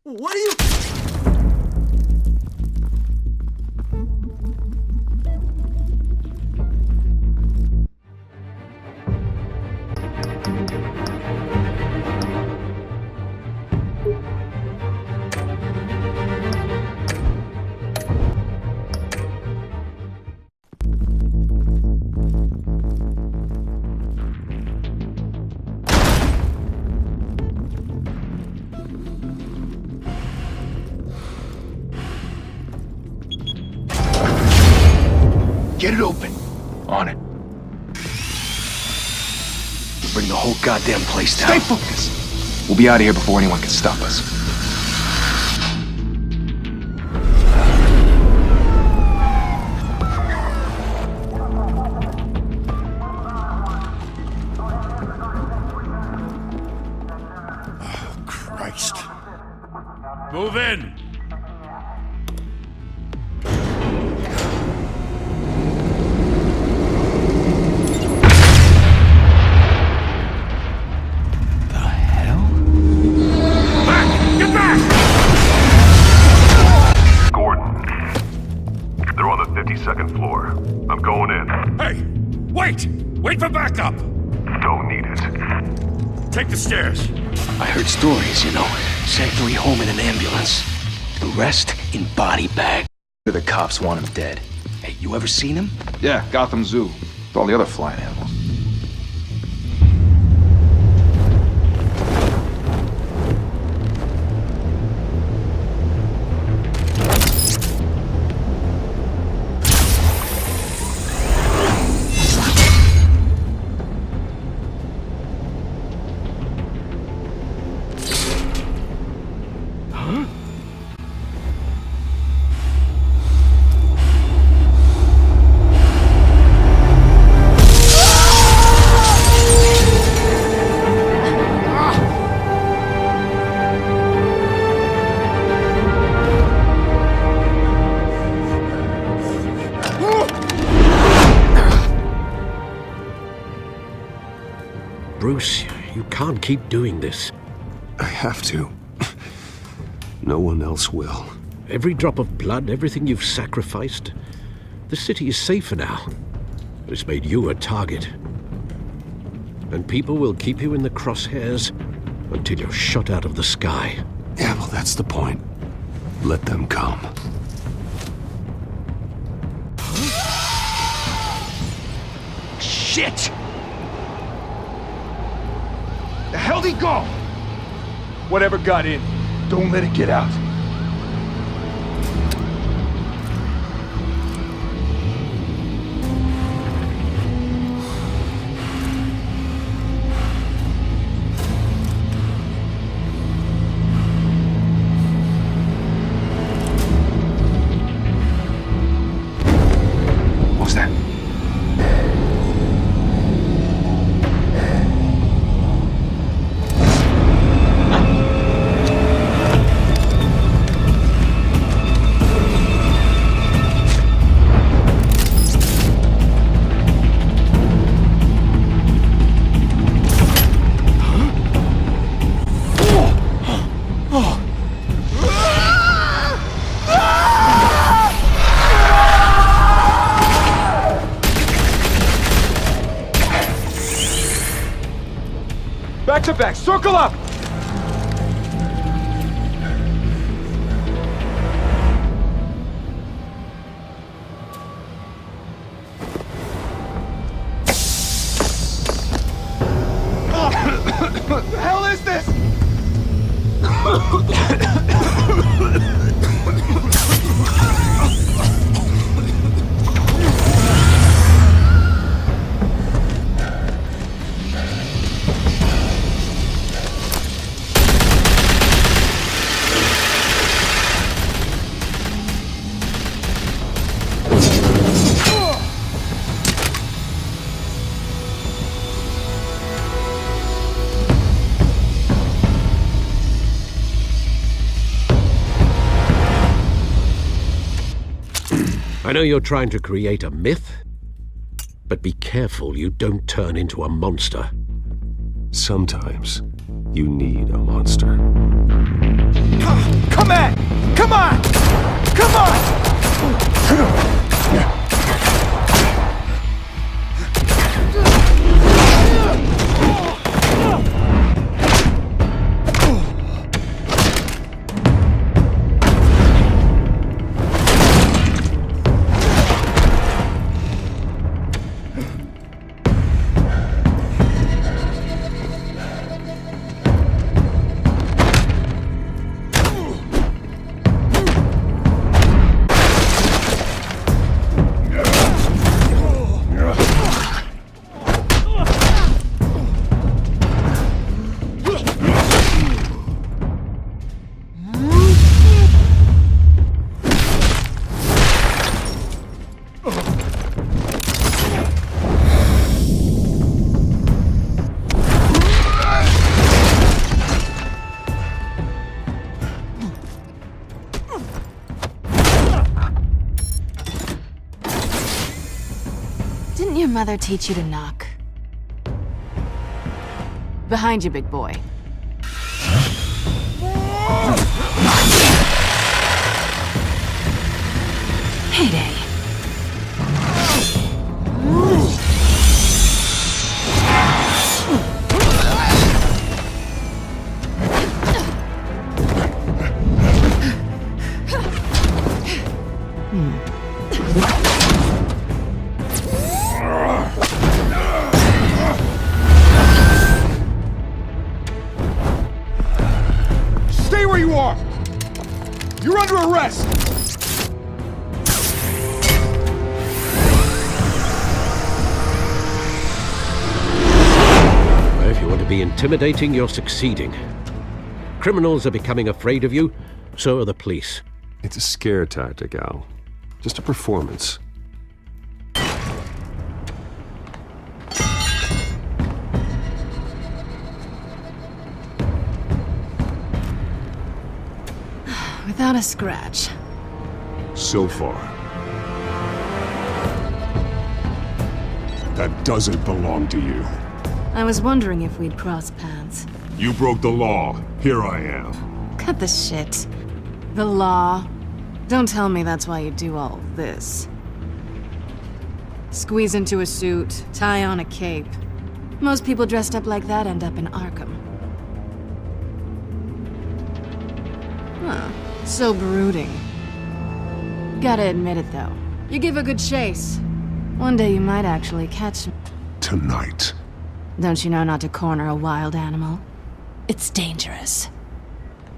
What are you... Get it open. On it. Bring the whole goddamn place down. Stay focused. We'll be out of here before anyone can stop us. Oh, Christ. Move in! Second floor. I'm going in. Hey! Wait! Wait for backup! Don't need it. Take the stairs. I heard stories, you know. Sent 3 home in an ambulance. The rest in body bag. The cops want him dead. Hey, you ever seen him? Yeah, Gotham Zoo. With all the other flying animals. Bruce, you can't keep doing this. I have to. No one else will. Every drop of blood, everything you've sacrificed. The city is safer now. It's made you a target. And people will keep you in the crosshairs until you're shot out of the sky. Yeah, well, that's the point. Let them come. Shit! The hell'd he go? Whatever got in, don't let it get out. What was that? Back to back, circle up! What the hell is this? I know you're trying to create a myth, but be careful you don't turn into a monster. Sometimes you need a monster. Come at! Come on! Come on! Didn't your mother teach you to knock? Behind you, big boy. Heyday. Stay where you are! You're under arrest! If you want to be intimidating, you're succeeding. Criminals are becoming afraid of you, so are the police. It's a scare tactic, Al. Just a performance. Without a scratch. So far. That doesn't belong to you. I was wondering if we'd cross paths. You broke the law. Here I am. Cut the shit. The law. Don't tell me that's why you do all this. Squeeze into a suit, tie on a cape. Most people dressed up like that end up in Arkham. Huh. So brooding. Gotta admit it, though. You give a good chase. One day you might actually catch me. Tonight. Don't you know not to corner a wild animal? It's dangerous.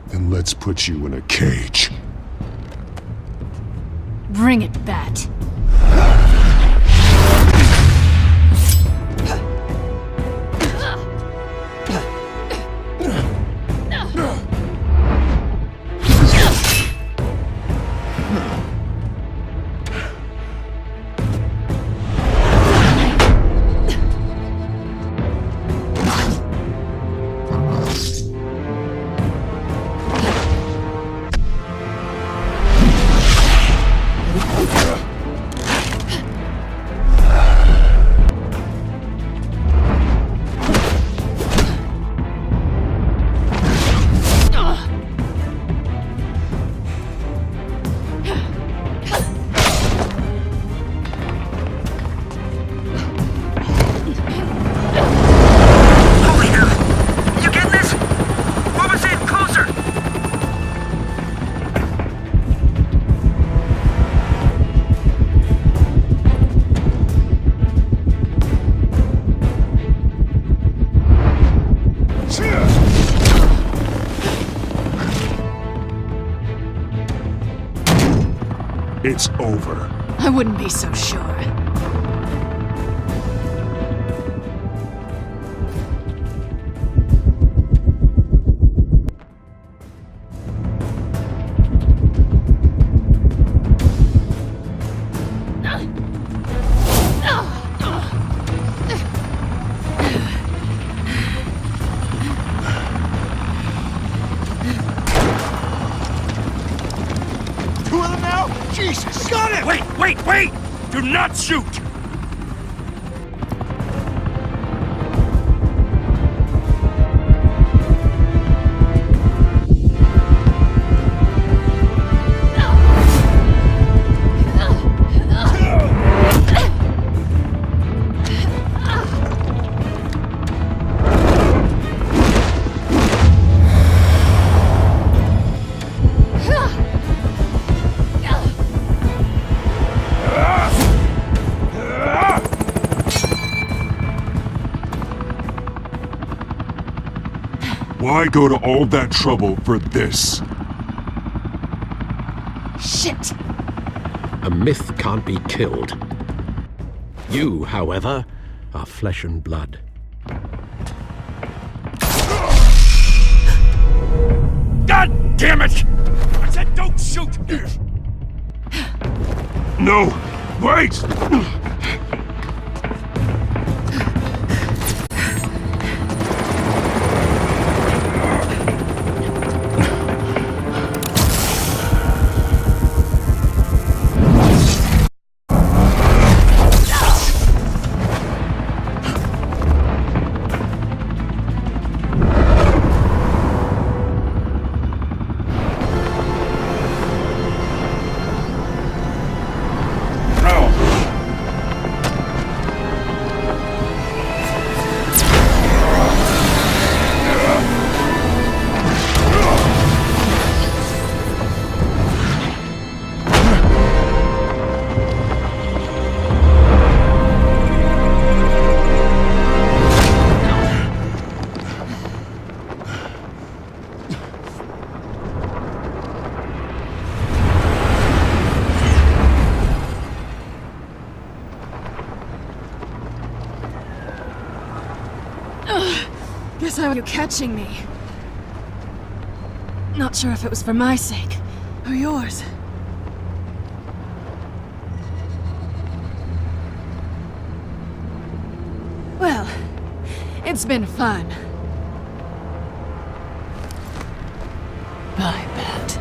Then let's put you in a cage. Bring it, Bat. It's over. I wouldn't be so sure. Two of them now? Jesus! Got it! Wait! Do not shoot! Why go to all that trouble for this? Shit! A myth can't be killed. You, however, are flesh and blood. God damn it! I said don't shoot! No! Wait! Guess how are you catching me? Not sure if it was for my sake or yours. Well, it's been fun. I bet.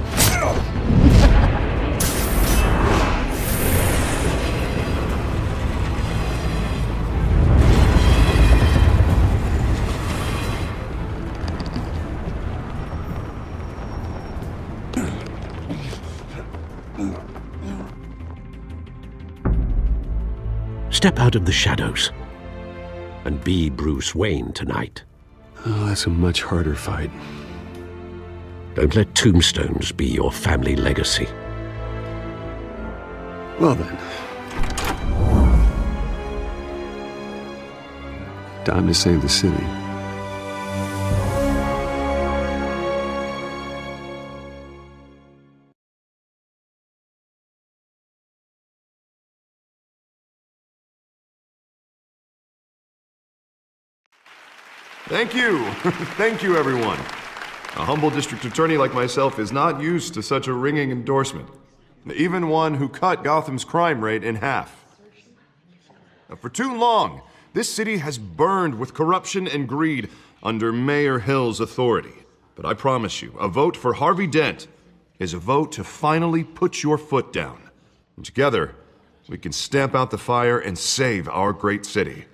Step out of the shadows and be Bruce Wayne tonight. Oh, that's a much harder fight. Don't let tombstones be your family legacy. Well then. Time to save the city. Thank you. Thank you, everyone. A humble district attorney like myself is not used to such a ringing endorsement. Even one who cut Gotham's crime rate in half. For too long, this city has burned with corruption and greed under Mayor Hill's authority. But I promise you, a vote for Harvey Dent is a vote to finally put your foot down. And together, we can stamp out the fire and save our great city.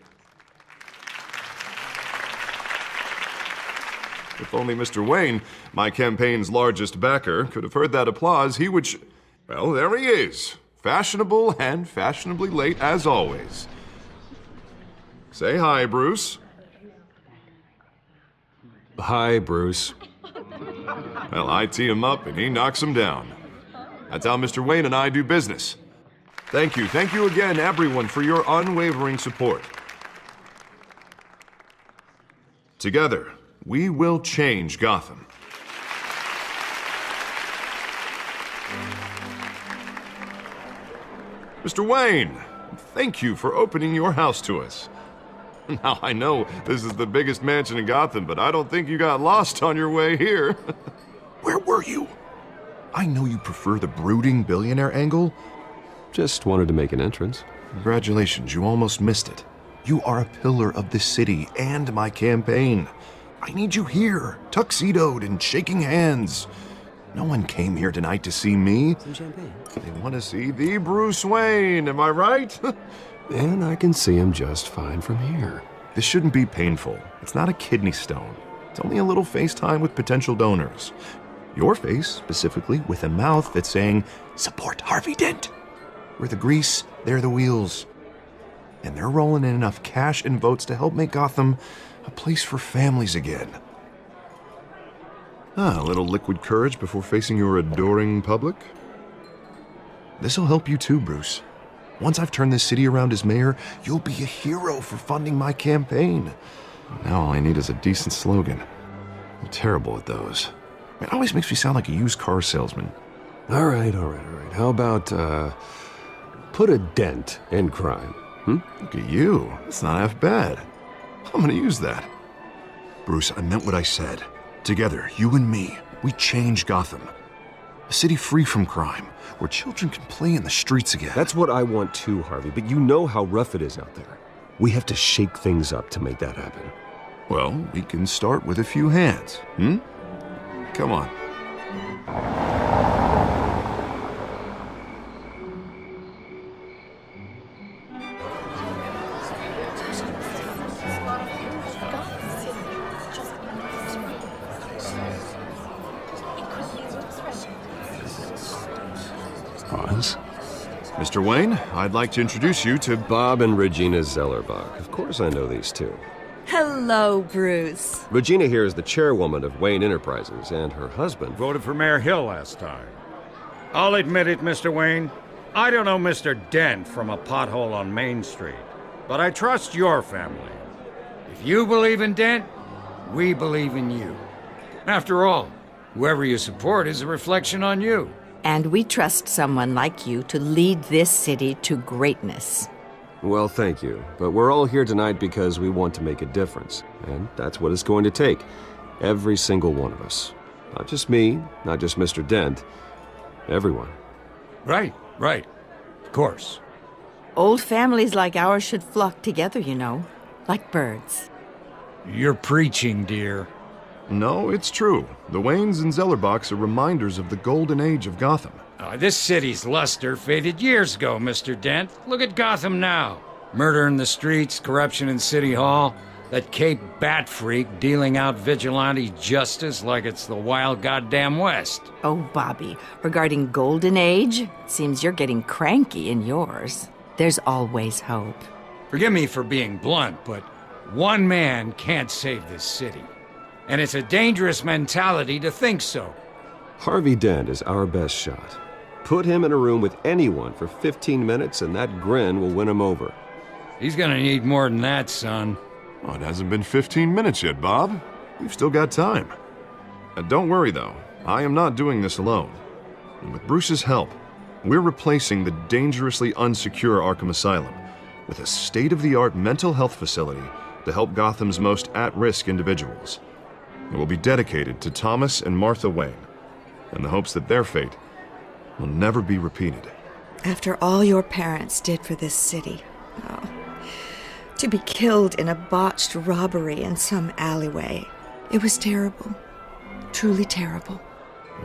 If only Mr. Wayne, my campaign's largest backer, could have heard that applause, he would well, there he is. Fashionable and fashionably late as always. Say hi, Bruce. Hi, Bruce. Well, I tee him up and he knocks him down. That's how Mr. Wayne and I do business. Thank you again, everyone, for your unwavering support. Together, we will change Gotham. Mr. Wayne, thank you for opening your house to us. Now, I know this is the biggest mansion in Gotham, but I don't think you got lost on your way here. Where were you? I know you prefer the brooding billionaire angle. Just wanted to make an entrance. Congratulations, you almost missed it. You are a pillar of this city and my campaign. I need you here, tuxedoed and shaking hands. No one came here tonight to see me. Some champagne. They want to see the Bruce Wayne, am I right? And I can see him just fine from here. This shouldn't be painful. It's not a kidney stone. It's only a little FaceTime with potential donors. Your face, specifically, with a mouth that's saying, support Harvey Dent. We're the grease, they're the wheels. And they're rolling in enough cash and votes to help make Gotham a place for families again. A little liquid courage before facing your adoring public. This'll help you too, Bruce. Once I've turned this city around as mayor, you'll be a hero for funding my campaign. Now all I need is a decent slogan. I'm terrible at those. It always makes me sound like a used car salesman. All right. How about, put a dent in crime? Look at you. It's not half bad. I'm gonna use that. Bruce, I meant what I said. Together, you and me, we change Gotham. A city free from crime, where children can play in the streets again. That's what I want too, Harvey, but you know how rough it is out there. We have to shake things up to make that happen. Well, we can start with a few hands, Come on. Pause. Mr. Wayne, I'd like to introduce you to Bob and Regina Zellerbach. Of course I know these two. Hello, Bruce. Regina here is the chairwoman of Wayne Enterprises, and her husband... Voted for Mayor Hill last time. I'll admit it, Mr. Wayne. I don't know Mr. Dent from a pothole on Main Street, but I trust your family. If you believe in Dent, we believe in you. After all, whoever you support is a reflection on you. And we trust someone like you to lead this city to greatness. Well, thank you. But we're all here tonight because we want to make a difference. And that's what it's going to take. Every single one of us. Not just me, not just Mr. Dent. Everyone. Right. Of course. Old families like ours should flock together, you know, like birds. You're preaching, dear. No, it's true. The Waynes and Zellerbachs are reminders of the golden age of Gotham. This city's luster faded years ago, Mr. Dent. Look at Gotham now. Murder in the streets, corruption in City Hall, that Cape Bat freak dealing out vigilante justice like it's the wild goddamn West. Oh, Bobby, regarding Golden Age, seems you're getting cranky in yours. There's always hope. Forgive me for being blunt, but one man can't save this city. And it's a dangerous mentality to think so. Harvey Dent is our best shot. Put him in a room with anyone for 15 minutes and that grin will win him over. He's gonna need more than that, son. Oh, it hasn't been 15 minutes yet, Bob. We've still got time. Don't worry, though. I am not doing this alone. And with Bruce's help, we're replacing the dangerously unsecure Arkham Asylum with a state-of-the-art mental health facility to help Gotham's most at-risk individuals. It will be dedicated to Thomas and Martha Wayne, in the hopes that their fate will never be repeated. After all your parents did for this city, to be killed in a botched robbery in some alleyway, it was terrible. Truly terrible.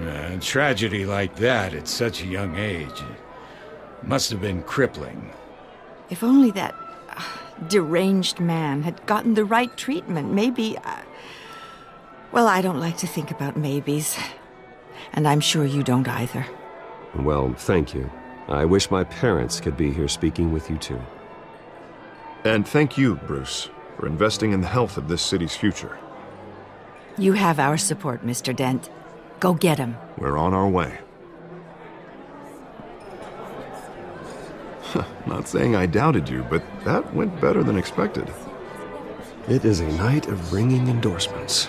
A tragedy like that at such a young age must have been crippling. If only that deranged man had gotten the right treatment, maybe... Well, I don't like to think about maybes. And I'm sure you don't either. Well, thank you. I wish my parents could be here speaking with you too. And thank you, Bruce, for investing in the health of this city's future. You have our support, Mr. Dent. Go get him. We're on our way. Not saying I doubted you, but that went better than expected. It is a night of ringing endorsements.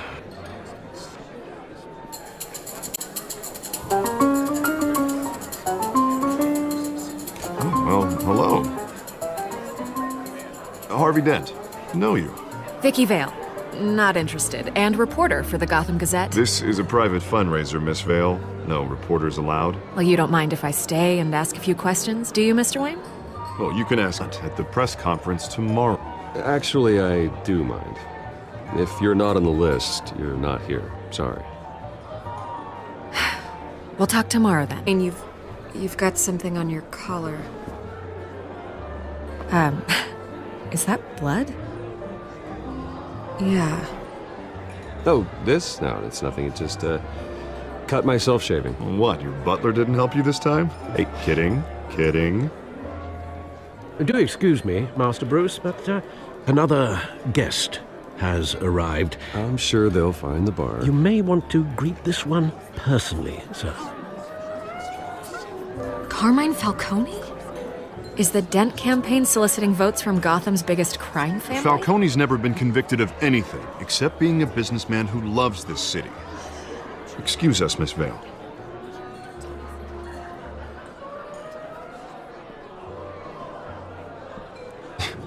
Well, hello. Harvey Dent. Know you. Vicky Vale. Not interested. And reporter for the Gotham Gazette. This is a private fundraiser, Miss Vale. No reporters allowed. Well, you don't mind if I stay and ask a few questions, do you, Mr. Wayne? Well, you can ask at the press conference tomorrow. Actually, I do mind. If you're not on the list, you're not here. Sorry. We'll talk tomorrow then. And you've got something on your collar. Is that blood? Yeah. Oh, this? No, it's nothing. It just, cut myself shaving. What, your butler didn't help you this time? Hey, kidding. Do excuse me, Master Bruce, but another guest has arrived. I'm sure they'll find the bar. You may want to greet this one personally, sir. Carmine Falcone? Is the Dent campaign soliciting votes from Gotham's biggest crime family? Falcone's never been convicted of anything except being a businessman who loves this city. Excuse us, Miss Vale.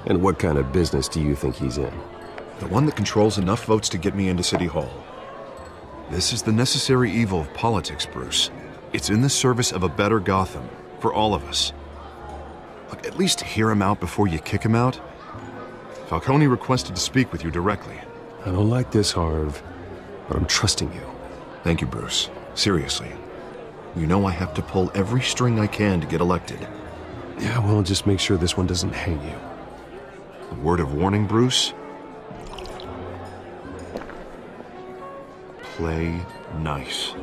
And what kind of business do you think he's in? The one that controls enough votes to get me into City Hall. This is the necessary evil of politics, Bruce. It's in the service of a better Gotham, for all of us. Look, at least hear him out before you kick him out. Falcone requested to speak with you directly. I don't like this, Harv, but I'm trusting you. Thank you, Bruce. Seriously. You know I have to pull every string I can to get elected. Yeah, well, just make sure this one doesn't hang you. A word of warning, Bruce? Play nice.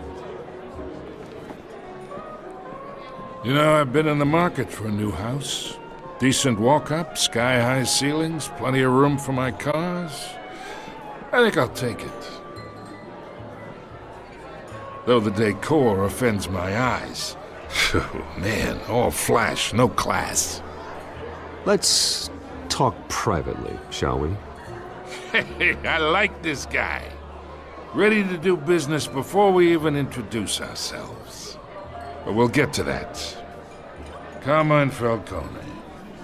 You know, I've been in the market for a new house. Decent walk-up, sky-high ceilings, plenty of room for my cars. I think I'll take it. Though the decor offends my eyes. Oh, man, all flash, no class. Let's talk privately, shall we? Hey, I like this guy. Ready to do business before we even introduce ourselves. But we'll get to that. Carmine Falcone,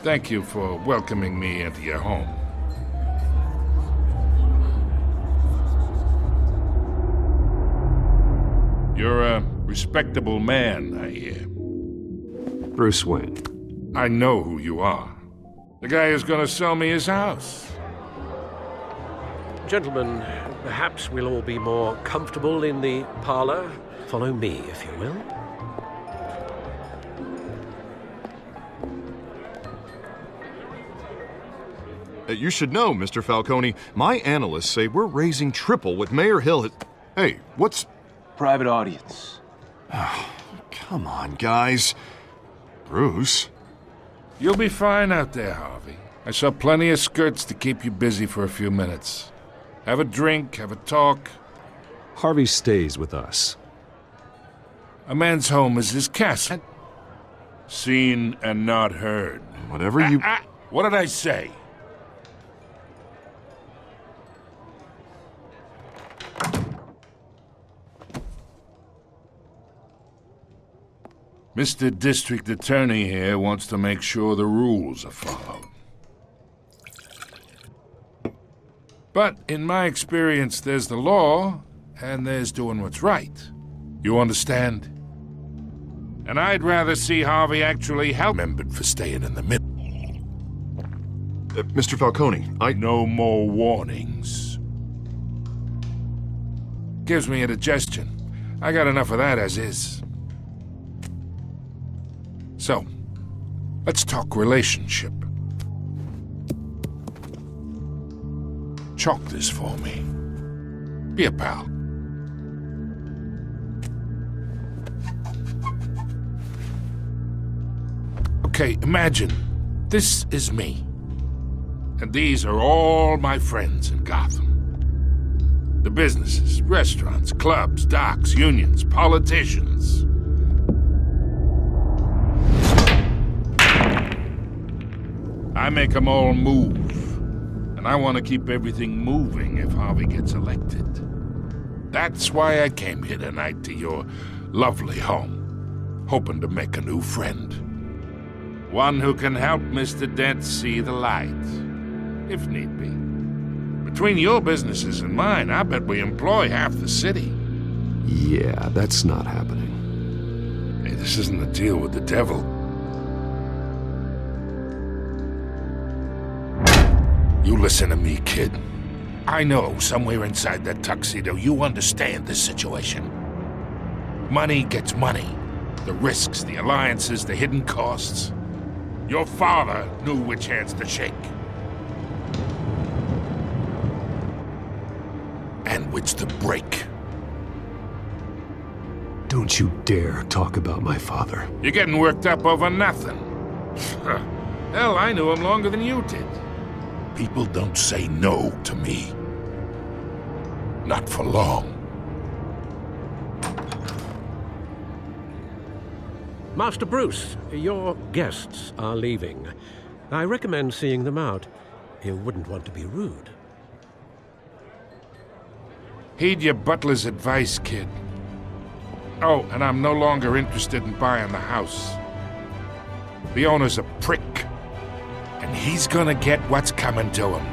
thank you for welcoming me into your home. You're a respectable man, I hear. Bruce Wayne. I know who you are. The guy who's gonna sell me his house. Gentlemen, perhaps we'll all be more comfortable in the parlor. Follow me, if you will. You should know, Mr. Falcone, my analysts say we're raising triple what Mayor Hill had... Hey, what's... Private audience. Come on, guys. Bruce? You'll be fine out there, Harvey. I saw plenty of skirts to keep you busy for a few minutes. Have a drink, have a talk. Harvey stays with us. A man's home is his castle. Seen and not heard. Whatever you... What did I say? Mr. District Attorney here wants to make sure the rules are followed. But in my experience, there's the law, and there's doing what's right. You understand? And I'd rather see Harvey actually remembered for staying in the middle. Mr. Falcone, No more warnings. Gives me indigestion. I got enough of that as is. So, let's talk relationship. Chalk this for me. Be a pal. Okay, imagine this is me. And these are all my friends in Gotham. The businesses, restaurants, clubs, docks, unions, politicians. I make them all move. And I want to keep everything moving if Harvey gets elected. That's why I came here tonight to your lovely home, hoping to make a new friend. One who can help Mr. Dent see the light, if need be. Between your businesses and mine, I bet we employ half the city. Yeah, that's not happening. Hey, this isn't a deal with the devil. You listen to me, kid. I know somewhere inside that tuxedo you understand this situation. Money gets money. The risks, the alliances, the hidden costs. Your father knew which hands to shake. And which to break. Don't you dare talk about my father. You're getting worked up over nothing. Hell, I knew him longer than you did. People don't say no to me. Not for long. Master Bruce, your guests are leaving. I recommend seeing them out. You wouldn't want to be rude. Heed your butler's advice, kid. Oh, and I'm no longer interested in buying the house. The owner's a prick, and he's gonna get what's coming to him.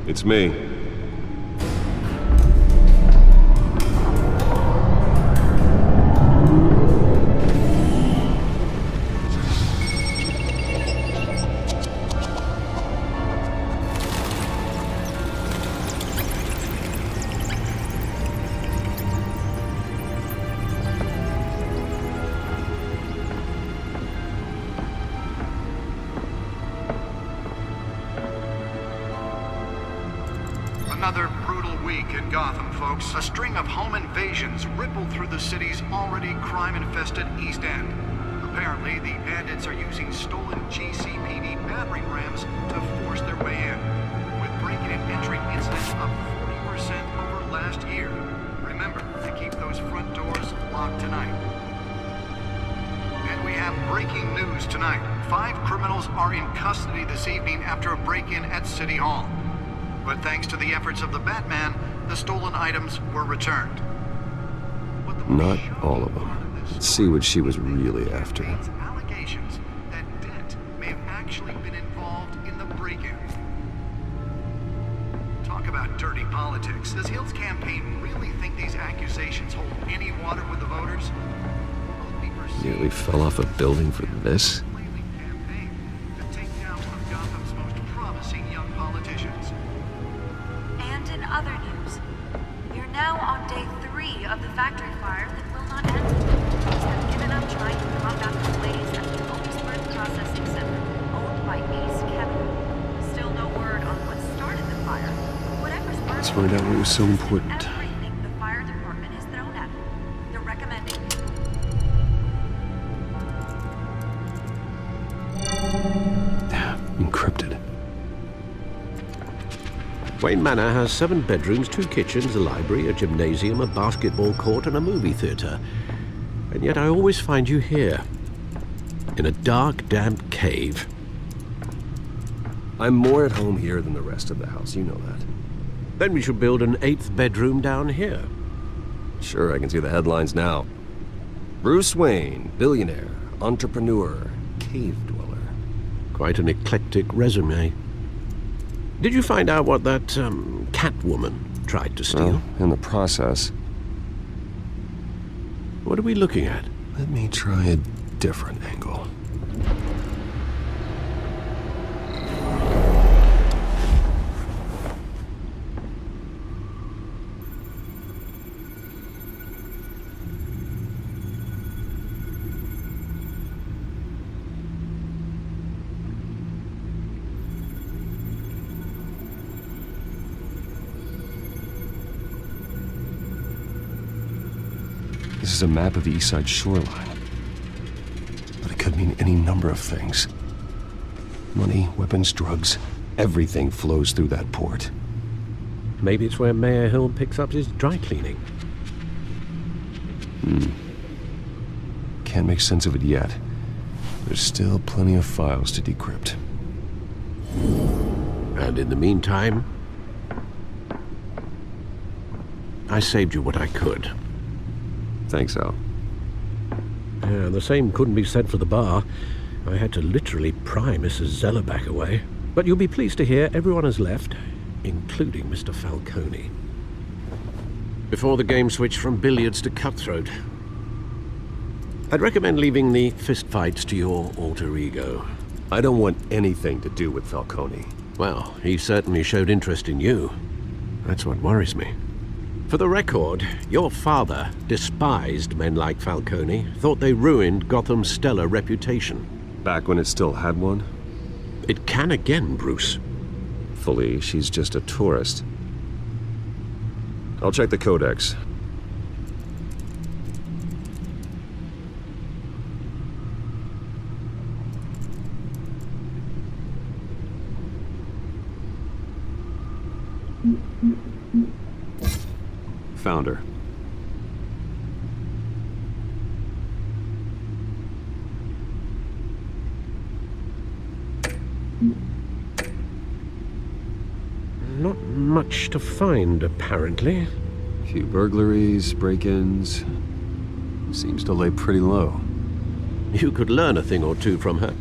It's me. Another brutal week in Gotham, folks. A string of home invasions rippled through the city's already crime-infested East End. Apparently, the bandits are using stolen GCPD battering rams to force their way in, with breaking and entering incidents up 40% over last year. Remember to keep those front doors locked tonight. And we have breaking news tonight. 5 criminals are in custody this evening after a break-in at City Hall. But thanks to the efforts of the Batman, the stolen items were returned. Not all of them. Let's see what she was really after. Allegations that Dent may have actually been involved in the break-in. Talk about dirty politics. Does Hill's campaign really think these accusations hold any water with the voters? Nearly fell off a building for this? Other news. You're now on day 3 of the factory fire that will not end. Police have given up trying to combat the blaze at the Otisburg Processing Center, owned by Ace Chemical. Still no word on what started the fire. Whatever's burning, Let's find out what was so important. Everything the fire department is thrown at it. They're recommending. Encrypted. Wayne Manor has 7 bedrooms, 2 kitchens, a library, a gymnasium, a basketball court, and a movie theater. And yet I always find you here, in a dark, damp cave. I'm more at home here than the rest of the house, you know that. Then we should build an 8th bedroom down here. Sure, I can see the headlines now. Bruce Wayne, billionaire, entrepreneur, cave dweller. Quite an eclectic resume. Did you find out what that, Catwoman tried to steal? Well, in the process. What are we looking at? Let me try a different angle. This is a map of the East Side shoreline. But it could mean any number of things. Money, weapons, drugs, everything flows through that port. Maybe it's where Mayor Hill picks up his dry cleaning. Can't make sense of it yet. There's still plenty of files to decrypt. And in the meantime, I saved you what I could. Thanks, Al. Yeah, the same couldn't be said for the bar. I had to literally pry Mrs. Zeller back away. But you'll be pleased to hear everyone has left, including Mr. Falcone. Before the game switched from billiards to cutthroat, I'd recommend leaving the fistfights to your alter ego. I don't want anything to do with Falcone. Well, he certainly showed interest in you. That's what worries me. For the record, your father despised men like Falcone, thought they ruined Gotham's stellar reputation. Back when it still had one? It can again, Bruce. Fully, she's just a tourist. I'll check the codex. Found her. Not much to find, apparently. A few burglaries, break-ins. Seems to lay pretty low. You could learn a thing or two from her.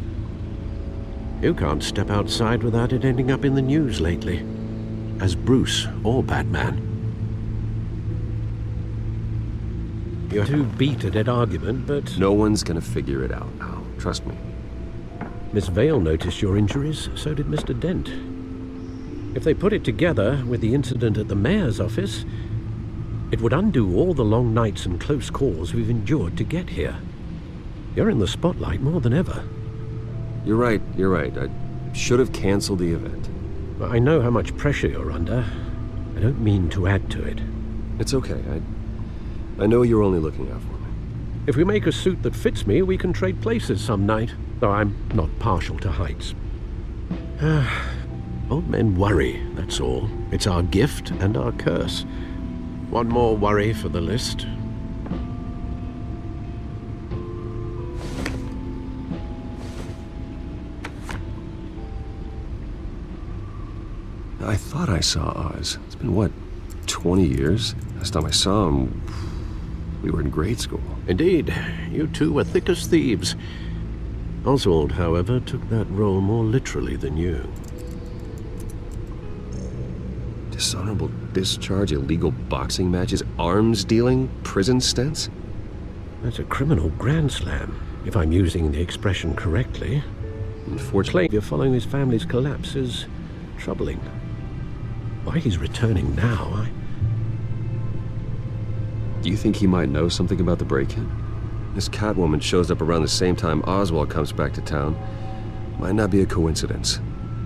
You can't step outside without it ending up in the news lately. As Bruce or Batman. You're too beat a dead argument, but... No one's gonna figure it out now. Trust me. Miss Vale noticed your injuries, so did Mr. Dent. If they put it together with the incident at the mayor's office, it would undo all the long nights and close calls we've endured to get here. You're in the spotlight more than ever. You're right. I should have canceled the event. I know how much pressure you're under. I don't mean to add to it. It's okay. I know you're only looking out for me. If we make a suit that fits me, we can trade places some night, though I'm not partial to heights. Old men worry, that's all. It's our gift and our curse. One more worry for the list. I thought I saw Oz. It's been, what, 20 years? Last time I saw him, we were in grade school. Indeed. You two were thick as thieves. Oswald, however, took that role more literally than you. Dishonorable discharge, illegal boxing matches, arms dealing, prison stints? That's a criminal grand slam, if I'm using the expression correctly. Unfortunately, you're following his family's collapse is troubling. Why he's returning now, Do you think he might know something about the break-in? This Catwoman shows up around the same time Oswald comes back to town. Might not be a coincidence.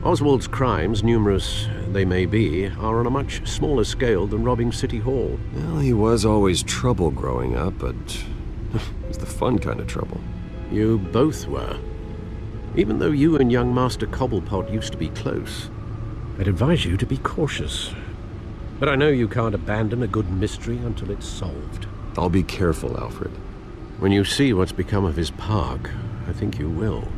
Oswald's crimes, numerous they may be, are on a much smaller scale than robbing City Hall. Well, he was always trouble growing up, but it was the fun kind of trouble. You both were. Even though you and young Master Cobblepot used to be close, I'd advise you to be cautious. But I know you can't abandon a good mystery until it's solved. I'll be careful, Alfred. When you see what's become of his park, I think you will.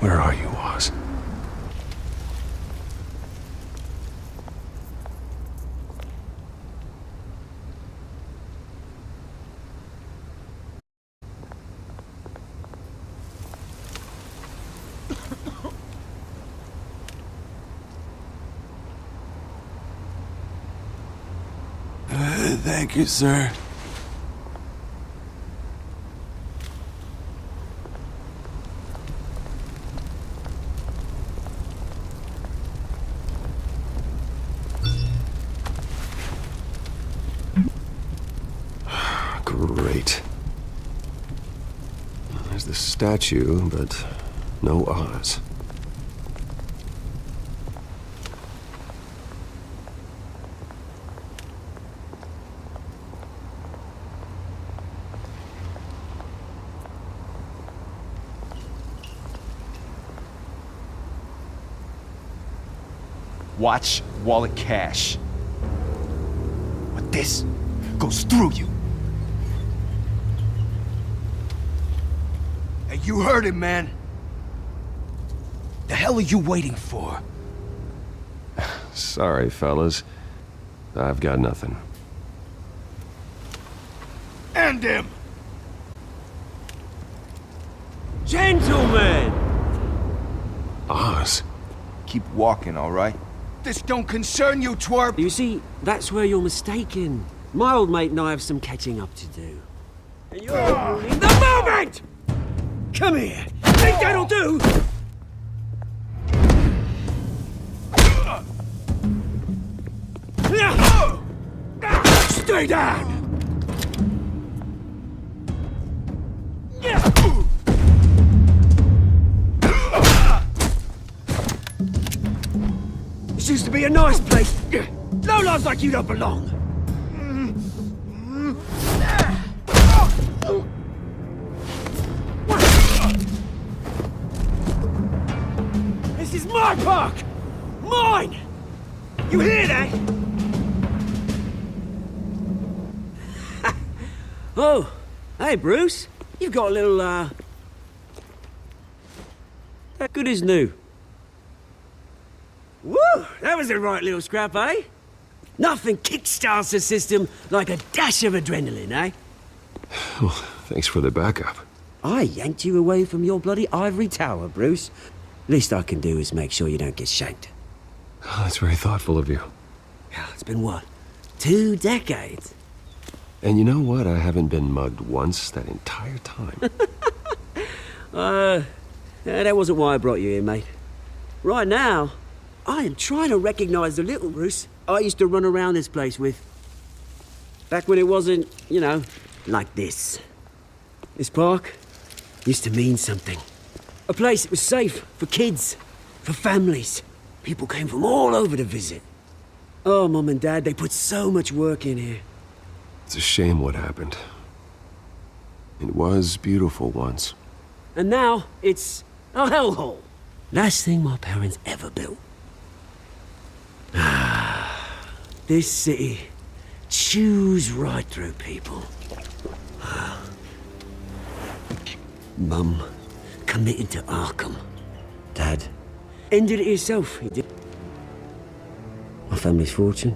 Where are you, Oz? Thank you, sir. Great. There's the statue, but no Oz. Watch wallet cash. But this goes through you. Hey, you heard it, man. The hell are you waiting for? Sorry, fellas. I've got nothing. End him! Gentlemen! Oz. Keep walking, all right? This don't concern you, twerp! You see, that's where you're mistaken. My old mate and I have some catching up to do. And you're ruining the moment! Come here! Think that'll do? Stay down! This used to be a nice place. No lives like you don't belong. This is my park! Mine! You hear that? Oh, hey Bruce. You've got a little, that good as new. Woo! That was a right little scrap, eh? Nothing kickstarts the system like a dash of adrenaline, eh? Well, thanks for the backup. I yanked you away from your bloody ivory tower, Bruce. Least I can do is make sure you don't get shanked. Oh, that's very thoughtful of you. It's been what? 2 decades? And you know what? I haven't been mugged once that entire time. That wasn't why I brought you here, mate. Right now, I am trying to recognize the little Bruce I used to run around this place with. Back when it wasn't, you know, like this. This park used to mean something. A place that was safe for kids, for families. People came from all over to visit. Oh, Mum and Dad, they put so much work in here. It's a shame what happened. It was beautiful once. And now, it's a hellhole. Last thing my parents ever built. This city chews right through people. Mum committed to Arkham. Dad ended it himself, he did. My family's fortune,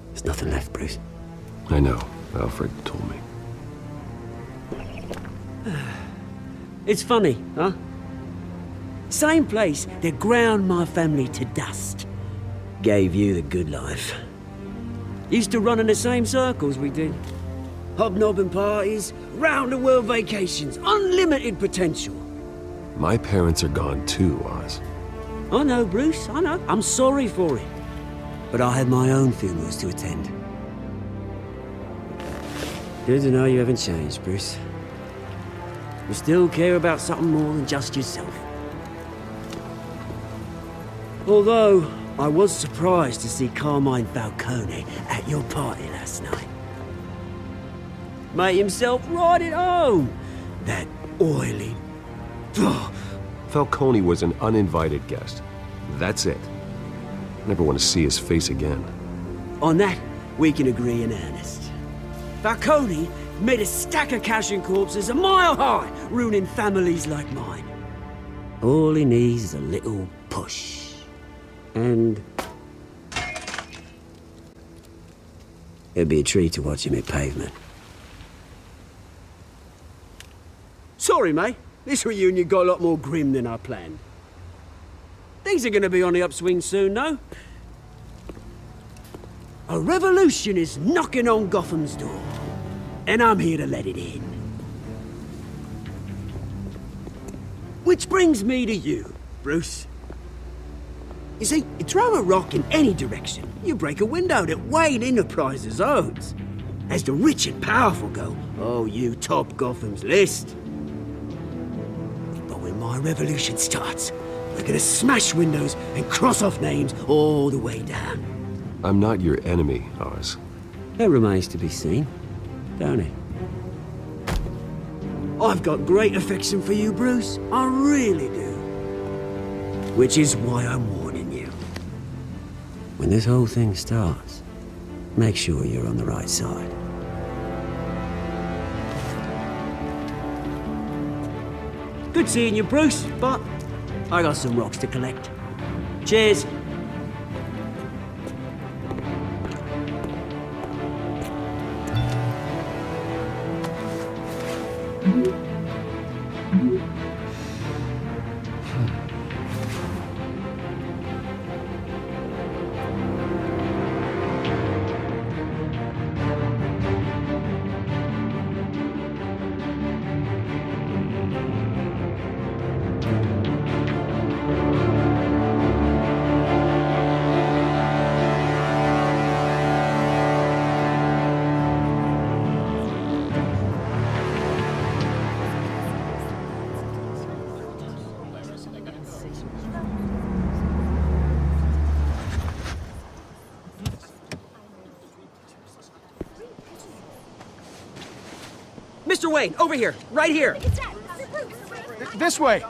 there's nothing left, Bruce. I know. Alfred told me. It's funny, huh? Same place that ground my family to dust. Gave you the good life. Used to run in the same circles we did. Hobnobbing parties, round-the-world vacations, unlimited potential. My parents are gone too, Oz. I know, Bruce, I know. I'm sorry for it. But I had my own funerals to attend. Good to know you haven't changed, Bruce. You still care about something more than just yourself. Although, I was surprised to see Carmine Falcone at your party last night. Made himself right at home. That oily... Falcone was an uninvited guest. That's it. Never want to see his face again. On that, we can agree in earnest. Falcone made a stack of cash and corpses a mile high, ruining families like mine. All he needs is a little push. And... it'd be a treat to watch him hit pavement. Sorry, mate. This reunion got a lot more grim than I planned. Things are gonna be on the upswing soon, no? A revolution is knocking on Gotham's door. And I'm here to let it in. Which brings me to you, Bruce. You see, you throw a rock in any direction, you break a window that Wayne Enterprises owns. As the rich and powerful go, oh, you top Gotham's list. But when my revolution starts, we're gonna smash windows and cross off names all the way down. I'm not your enemy, Oz. That remains to be seen, don't it? I've got great affection for you, Bruce. I really do. Which is why I'm warning you. When this whole thing starts, make sure you're on the right side. Good seeing you, Bruce, but I got some rocks to collect. Cheers. Mr. Wayne, over here, right here. This way!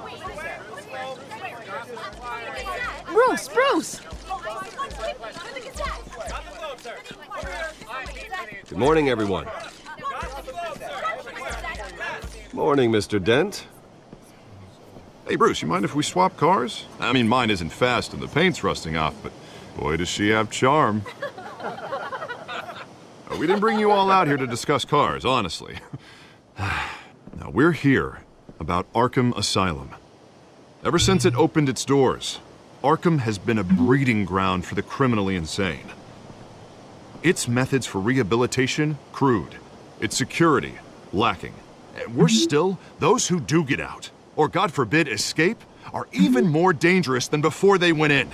Bruce! Good morning, everyone. Morning, Mr. Dent. Hey, Bruce, you mind if we swap cars? I mean, mine isn't fast and the paint's rusting off, but boy, does she have charm. We didn't bring you all out here to discuss cars, honestly. Now, we're here about Arkham Asylum. Ever since it opened its doors, Arkham has been a breeding ground for the criminally insane. Its methods for rehabilitation, crude. Its security, lacking. And worse still, those who do get out, or God forbid, escape, are even more dangerous than before they went in.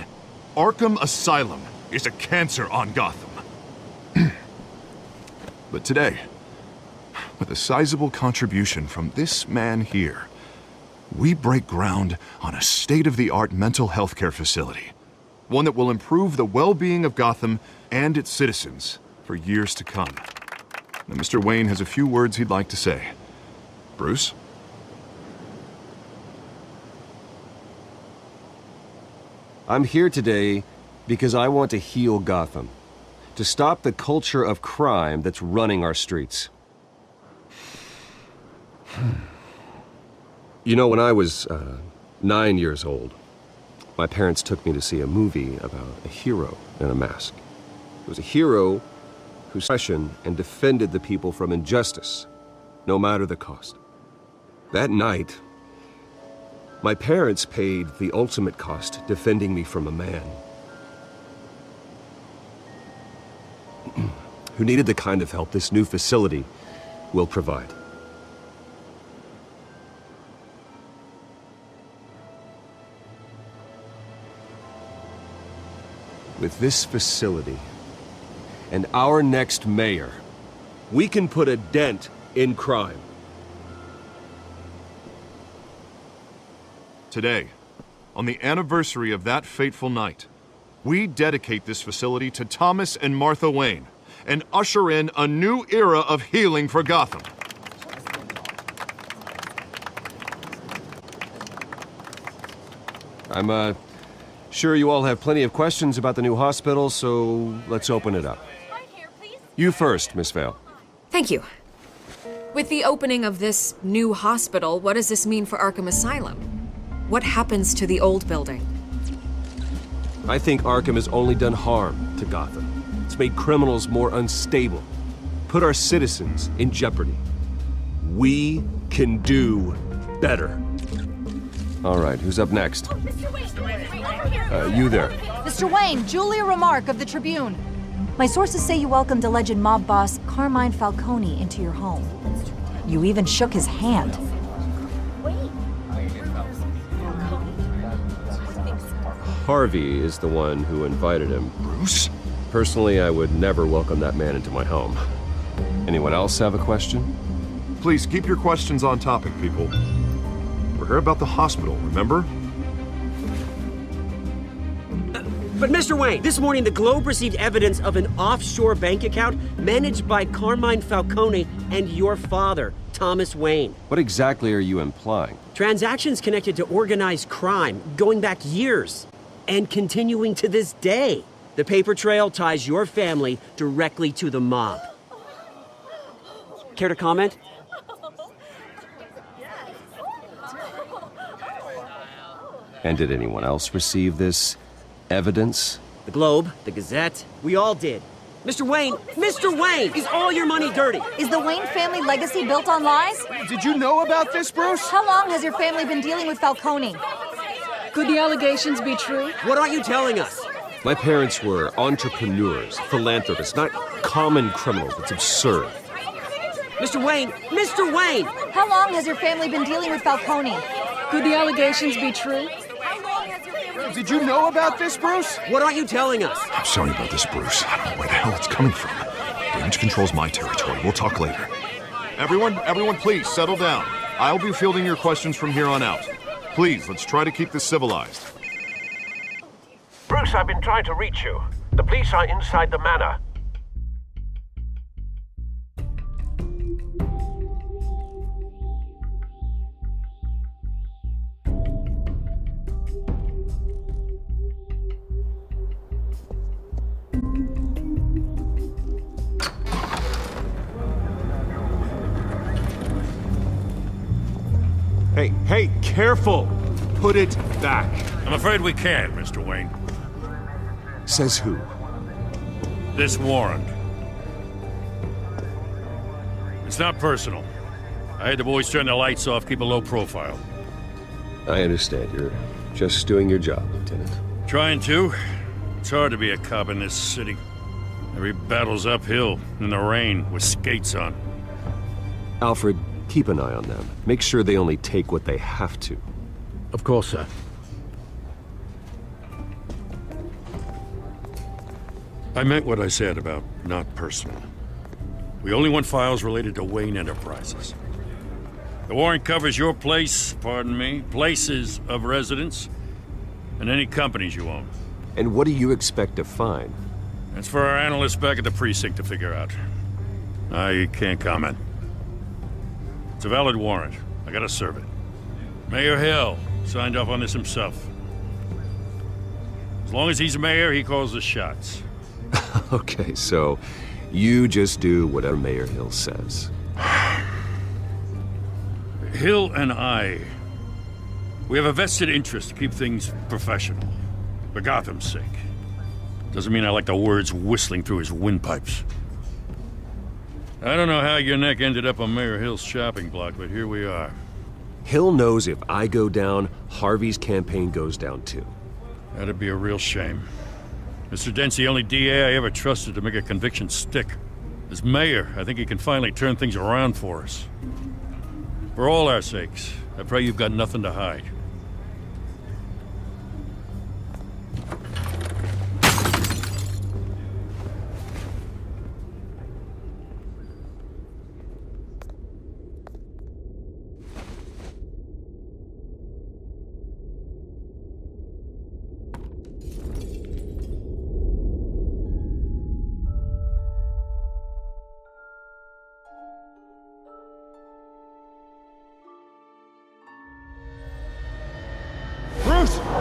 Arkham Asylum is a cancer on Gotham. But today, with a sizable contribution from this man here, we break ground on a state-of-the-art mental health care facility. One that will improve the well-being of Gotham and its citizens for years to come. Now, Mr. Wayne has a few words he'd like to say. Bruce? I'm here today because I want to heal Gotham. To stop the culture of crime that's running our streets. You know, when I was 9 years old, my parents took me to see a movie about a hero in a mask. It was a hero who questioned and defended the people from injustice, no matter the cost. That night, my parents paid the ultimate cost defending me from a man who needed the kind of help this new facility will provide. With this facility and our next mayor, we can put a dent in crime. Today, on the anniversary of that fateful night, we dedicate this facility to Thomas and Martha Wayne and usher in a new era of healing for Gotham. I'm sure you all have plenty of questions about the new hospital, so let's open it up. You first, Miss Vale. Thank you. With the opening of this new hospital, what does this mean for Arkham Asylum? What happens to the old building? I think Arkham has only done harm to Gotham. It's made criminals more unstable, put our citizens in jeopardy. We can do better. All right, who's up next? You there. Mr. Wayne, Julia Remark of the Tribune. My sources say you welcomed alleged mob boss Carmine Falcone into your home. You even shook his hand. Harvey is the one who invited him. Bruce? Personally, I would never welcome that man into my home. Anyone else have a question? Please keep your questions on topic, people. We're here about the hospital, remember? But Mr. Wayne, this morning the Globe received evidence of an offshore bank account managed by Carmine Falcone and your father, Thomas Wayne. What exactly are you implying? Transactions connected to organized crime going back years and continuing to this day. The paper trail ties your family directly to the mob. Care to comment? And did anyone else receive this evidence? The Globe, the Gazette, we all did. Mr. Wayne, is all your money dirty? Is the Wayne family legacy built on lies? Did you know about this, Bruce? How long has your family been dealing with Falcone? Could the allegations be true? What aren't you telling us? My parents were entrepreneurs, philanthropists, not common criminals. It's absurd. Mr. Wayne! How long has your family been dealing with Falcone? Could the allegations be true? Did you know about this, Bruce? What aren't you telling us? I'm sorry about this, Bruce. I don't know where the hell it's coming from. Damage control's my territory. We'll talk later. Everyone, please settle down. I'll be fielding your questions from here on out. Please, let's try to keep this civilized. Bruce, I've been trying to reach you. The police are inside the manor. Hey, careful! Put it back. I'm afraid we can't, Mr. Wayne. Says who? This warrant. It's not personal. I had the boys turn the lights off, keep a low profile. I understand. You're just doing your job, Lieutenant. Trying to. It's hard to be a cop in this city. Every battle's uphill, in the rain, with skates on. Alfred, keep an eye on them. Make sure they only take what they have to. Of course, sir. I meant what I said about not personal. We only want files related to Wayne Enterprises. The warrant covers your place, pardon me, places of residence, and any companies you own. And what do you expect to find? That's for our analysts back at the precinct to figure out. I can't comment. It's a valid warrant. I gotta serve it. Mayor Hill signed off on this himself. As long as he's mayor, he calls the shots. Okay, so you just do whatever Mayor Hill says. Hill and I, we have a vested interest to keep things professional. For Gotham's sake. Doesn't mean I like the words whistling through his windpipes. I don't know how your neck ended up on Mayor Hill's shopping block, but here we are. Hill knows if I go down, Harvey's campaign goes down too. That'd be a real shame. Mr. Dent's the only DA I ever trusted to make a conviction stick. As mayor, I think he can finally turn things around for us. For all our sakes, I pray you've got nothing to hide.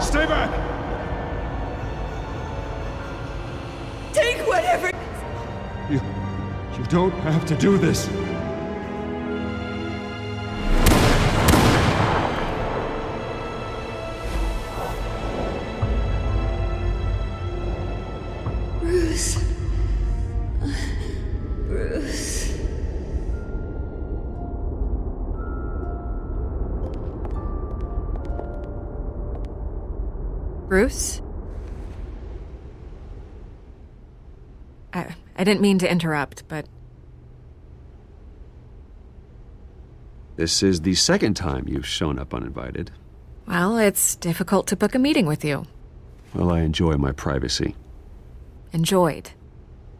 Stay back! Take whatever... You don't have to do this. Bruce. Bruce. Bruce? I didn't mean to interrupt, but... This is the second time you've shown up uninvited. Well, it's difficult to book a meeting with you. Well, I enjoy my privacy. Enjoyed.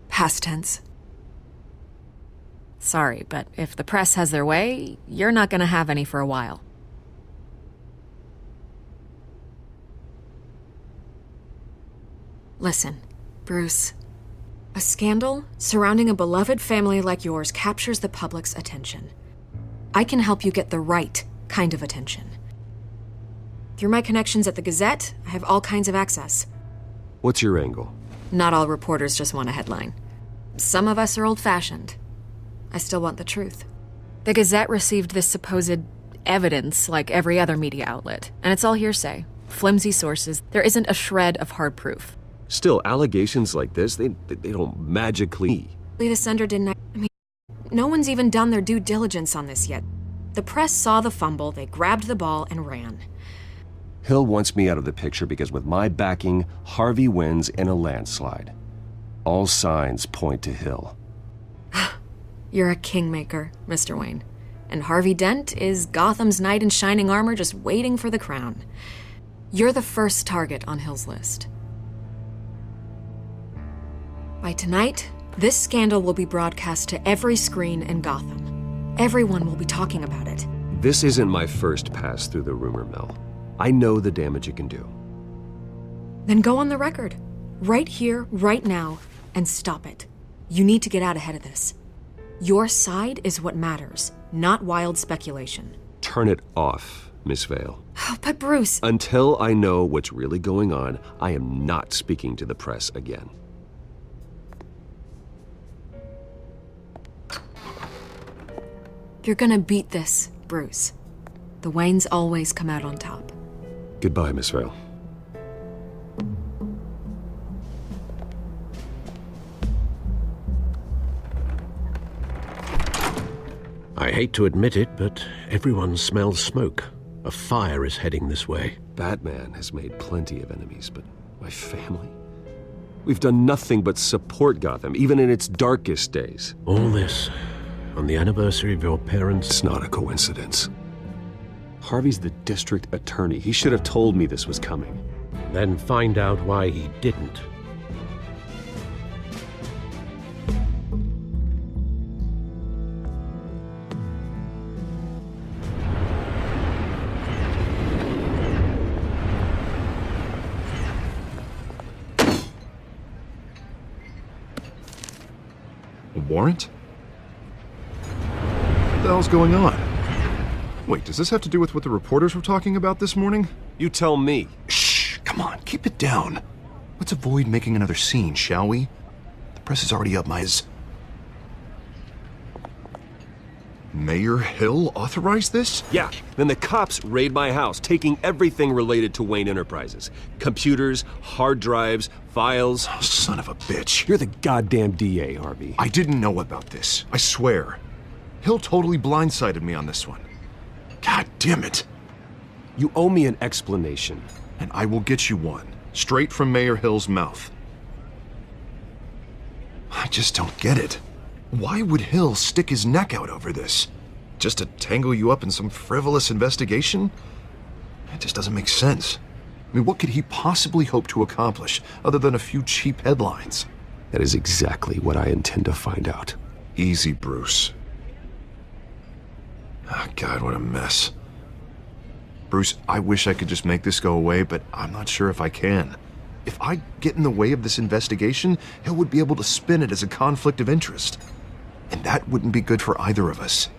Past tense. Sorry, but if the press has their way, you're not gonna have any for a while. Listen, Bruce. A scandal surrounding a beloved family like yours captures the public's attention. I can help you get the right kind of attention. Through my connections at the Gazette, I have all kinds of access. What's your angle? Not all reporters just want a headline. Some of us are old-fashioned. I still want the truth. The Gazette received this supposed evidence like every other media outlet, and it's all hearsay. Flimsy sources, there isn't a shred of hard proof. Still, allegations like this, they don't magically... The sender didn't... I mean, no one's even done their due diligence on this yet. The press saw the fumble, they grabbed the ball and ran. Hill wants me out of the picture because with my backing, Harvey wins in a landslide. All signs point to Hill. You're a kingmaker, Mr. Wayne. And Harvey Dent is Gotham's knight in shining armor just waiting for the crown. You're the first target on Hill's list. By tonight, this scandal will be broadcast to every screen in Gotham. Everyone will be talking about it. This isn't my first pass through the rumor mill. I know the damage it can do. Then go on the record. Right here, right now, and stop it. You need to get out ahead of this. Your side is what matters, not wild speculation. Turn it off, Miss Vale. Oh, but Bruce... Until I know what's really going on, I am not speaking to the press again. You're gonna beat this, Bruce. The Waynes always come out on top. Goodbye, Miss Vale. I hate to admit it, but everyone smells smoke. A fire is heading this way. Batman has made plenty of enemies, but my family? We've done nothing but support Gotham, even in its darkest days. All this on the anniversary of your parents'... It's not a coincidence. Harvey's the district attorney. He should have told me this was coming. Then find out why he didn't. A warrant? What the hell's going on? Wait, does this have to do with what the reporters were talking about this morning? You tell me. Shh, come on, keep it down. Let's avoid making another scene, shall we? The press is already up my... Mayor Hill authorized this? Yeah, then the cops raid my house, taking everything related to Wayne Enterprises. Computers, hard drives, files. Oh, son of a bitch. You're the goddamn DA, Harvey. I didn't know about this, I swear. Hill totally blindsided me on this one. God damn it. You owe me an explanation. And I will get you one, straight from Mayor Hill's mouth. I just don't get it. Why would Hill stick his neck out over this? Just to tangle you up in some frivolous investigation? It just doesn't make sense. I mean, what could he possibly hope to accomplish other than a few cheap headlines? That is exactly what I intend to find out. Easy, Bruce. Oh, God, what a mess. Bruce, I wish I could just make this go away, but I'm not sure if I can. If I get in the way of this investigation, Hill would be able to spin it as a conflict of interest. And that wouldn't be good for either of us.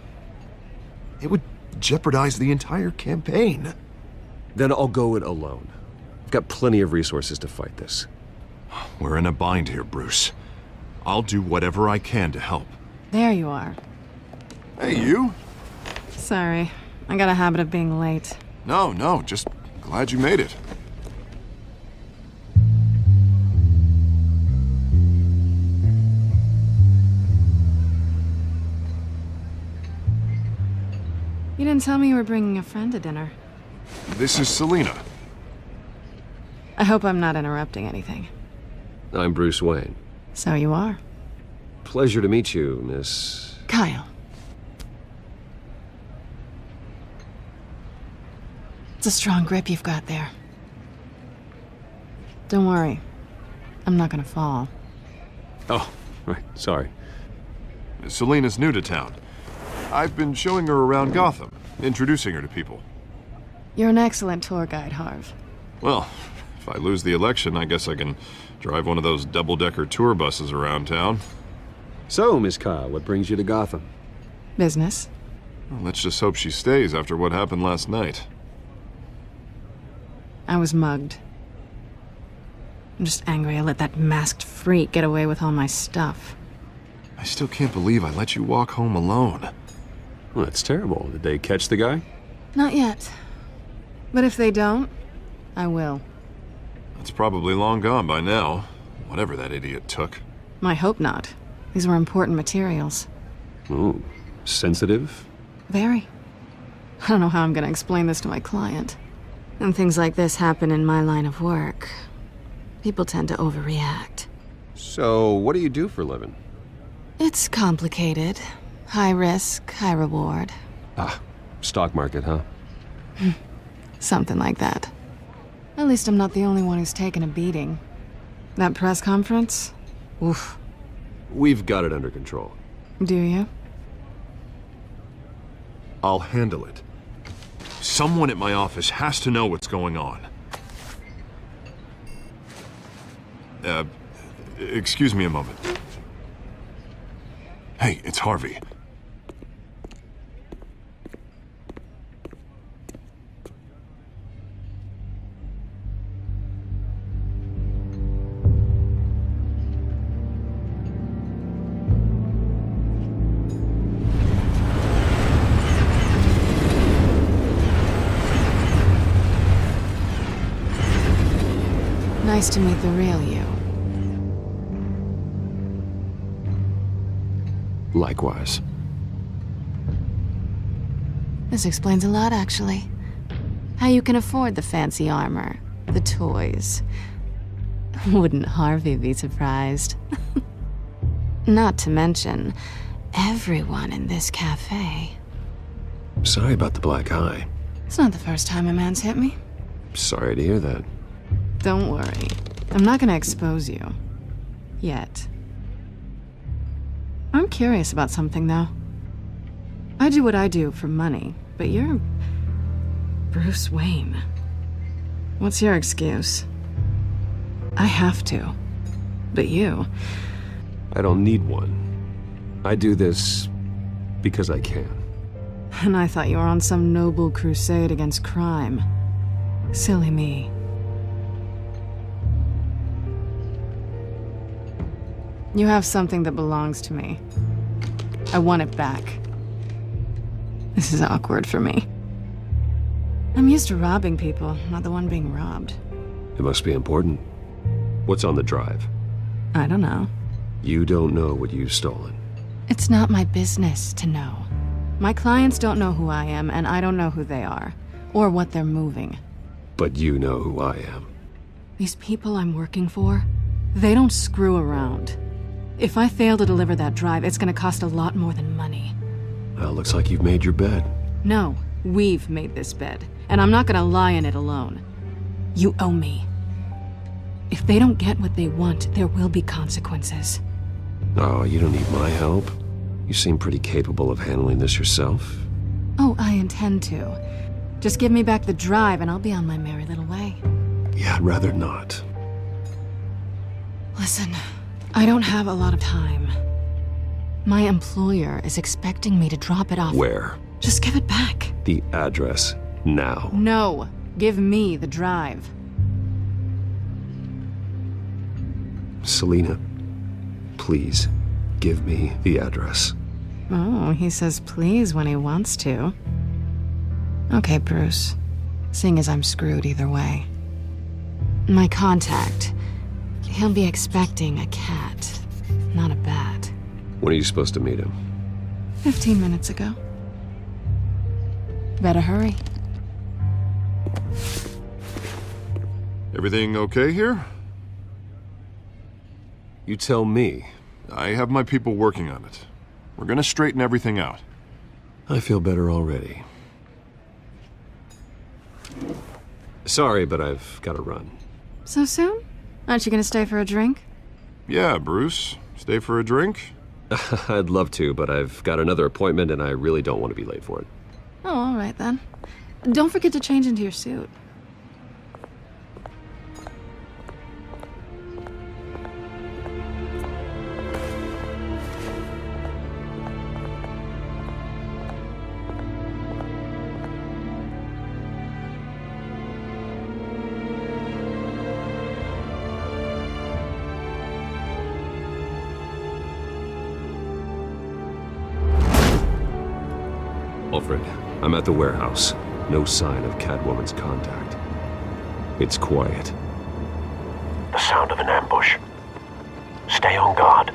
It would jeopardize the entire campaign. Then I'll go it alone. I've got plenty of resources to fight this. We're in a bind here, Bruce. I'll do whatever I can to help. There you are. Hey, you? Sorry, I got a habit of being late. No, just glad you made it. You didn't tell me you were bringing a friend to dinner. This is Selina. I hope I'm not interrupting anything. I'm Bruce Wayne. So you are. Pleasure to meet you, Miss... Kyle. It's a strong grip you've got there. Don't worry. I'm not gonna fall. Oh, right, sorry. Selina's new to town. I've been showing her around Gotham, introducing her to people. You're an excellent tour guide, Harv. Well, if I lose the election, I guess I can drive one of those double-decker tour buses around town. So, Miss Kyle, what brings you to Gotham? Business. Well, let's just hope she stays after what happened last night. I was mugged. I'm just angry I let that masked freak get away with all my stuff. I still can't believe I let you walk home alone. Well, that's terrible. Did they catch the guy? Not yet. But if they don't, I will. It's probably long gone by now, whatever that idiot took. I hope not. These were important materials. Ooh, sensitive? Very. I don't know how I'm gonna explain this to my client. And things like this happen in my line of work. People tend to overreact. So, what do you do for a living? It's complicated. High risk, high reward. Ah, stock market, huh? Something like that. At least I'm not the only one who's taken a beating. That press conference? Oof. We've got it under control. Do you? I'll handle it. Someone at my office has to know what's going on. Excuse me a moment. Hey, it's Harvey. Nice to meet the real you. Likewise. This explains a lot, actually. How you can afford the fancy armor, the toys. Wouldn't Harvey be surprised? Not to mention, everyone in this cafe. Sorry about the black eye. It's not the first time a man's hit me. Sorry to hear that. Don't worry. I'm not gonna expose you. Yet. I'm curious about something, though. I do what I do for money, but you're... Bruce Wayne. What's your excuse? I have to. But you... I don't need one. I do this because I can. And I thought you were on some noble crusade against crime. Silly me. You have something that belongs to me. I want it back. This is awkward for me. I'm used to robbing people, not the one being robbed. It must be important. What's on the drive? I don't know. You don't know what you've stolen. It's not my business to know. My clients don't know who I am, and I don't know who they are, or what they're moving. But you know who I am. These people I'm working for, they don't screw around. If I fail to deliver that drive, it's gonna cost a lot more than money. Well, looks like you've made your bed. No, we've made this bed, and I'm not gonna lie in it alone. You owe me. If they don't get what they want, there will be consequences. Oh, you don't need my help. You seem pretty capable of handling this yourself. Oh, I intend to. Just give me back the drive and I'll be on my merry little way. Yeah, I'd rather not. Listen, I don't have a lot of time. My employer is expecting me to drop it off. Where? Just give it back. The address, now. No, give me the drive. Selina, please, give me the address. Oh, he says please when he wants to. Okay, Bruce. Seeing as I'm screwed either way. My contact, he'll be expecting a cat, not a bat. When are you supposed to meet him? 15 minutes ago. Better hurry. Everything okay here? You tell me. I have my people working on it. We're gonna straighten everything out. I feel better already. Sorry, but I've got to run. So soon? Aren't you gonna stay for a drink? Yeah, Bruce. Stay for a drink? I'd love to, but I've got another appointment and I really don't want to be late for it. Oh, all right then. Don't forget to change into your suit. Alfred, I'm at the warehouse. No sign of Catwoman's contact. It's quiet. The sound of an ambush. Stay on guard.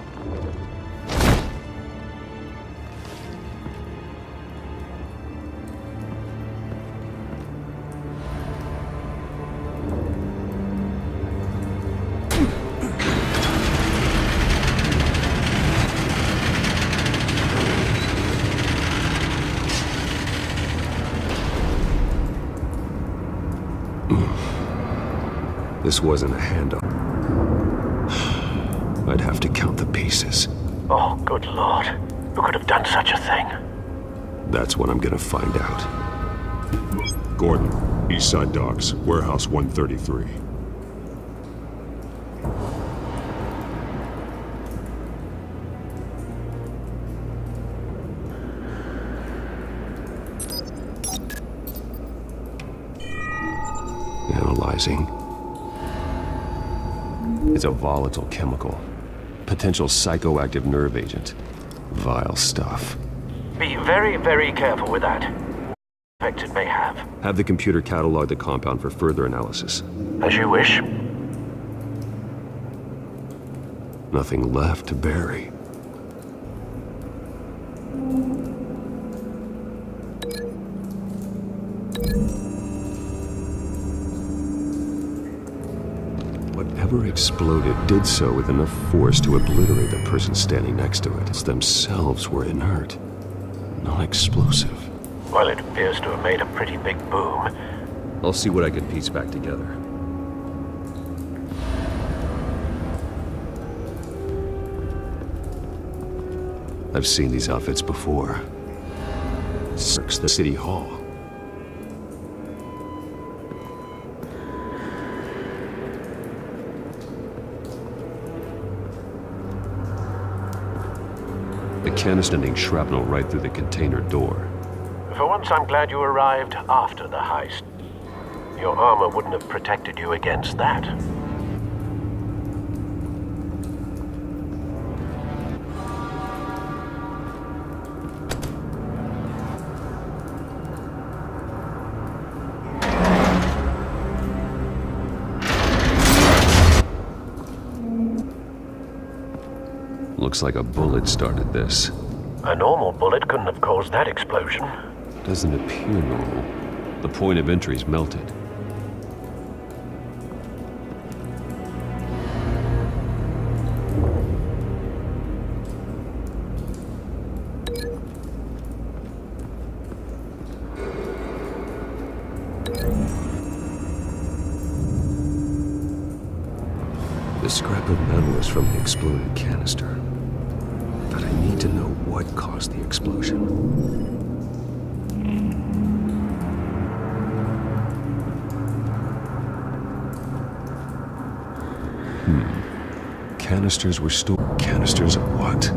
This wasn't a handoff. I'd have to count the pieces. Oh, good lord. Who could have done such a thing? That's what I'm gonna find out. Gordon, Eastside Docks, Warehouse 133. Analyzing. It's a volatile chemical. Potential psychoactive nerve agent. Vile stuff. Be very, very careful with that. Effects it may have. Have the computer catalog the compound for further analysis. As you wish. Nothing left to bury. Whatever exploded did so with enough force to obliterate the person standing next to it. Themselves were inert, non-explosive. Well, it appears to have made a pretty big boom. I'll see what I can piece back together. I've seen these outfits before. Search the city hall. The canister sending shrapnel right through the container door. For once, I'm glad you arrived after the heist. Your armor wouldn't have protected you against that. Looks like a bullet started this. A normal bullet couldn't have caused that explosion. Doesn't appear normal. The point of entry's melted. The scrap of metal is from the exploded canister. But I need to know what caused the explosion. Canisters were stored. Canisters of what?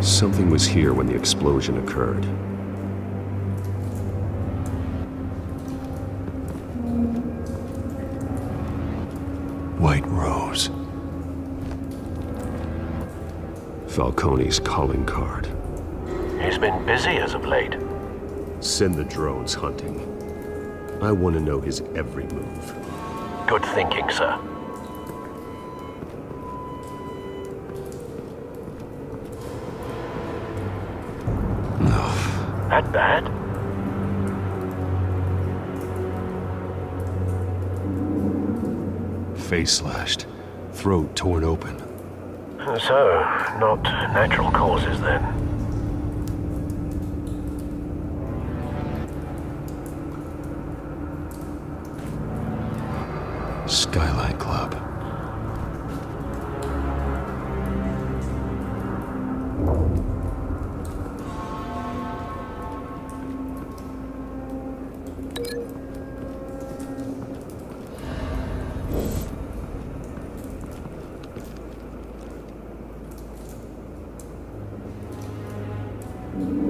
Something was here when the explosion occurred. White Rose. Falcone's calling card. He's been busy as of late. Send the drones hunting. I want to know his every move. Good thinking, sir. That bad? Face slashed, throat torn open. So, not natural causes then. Skylight Club.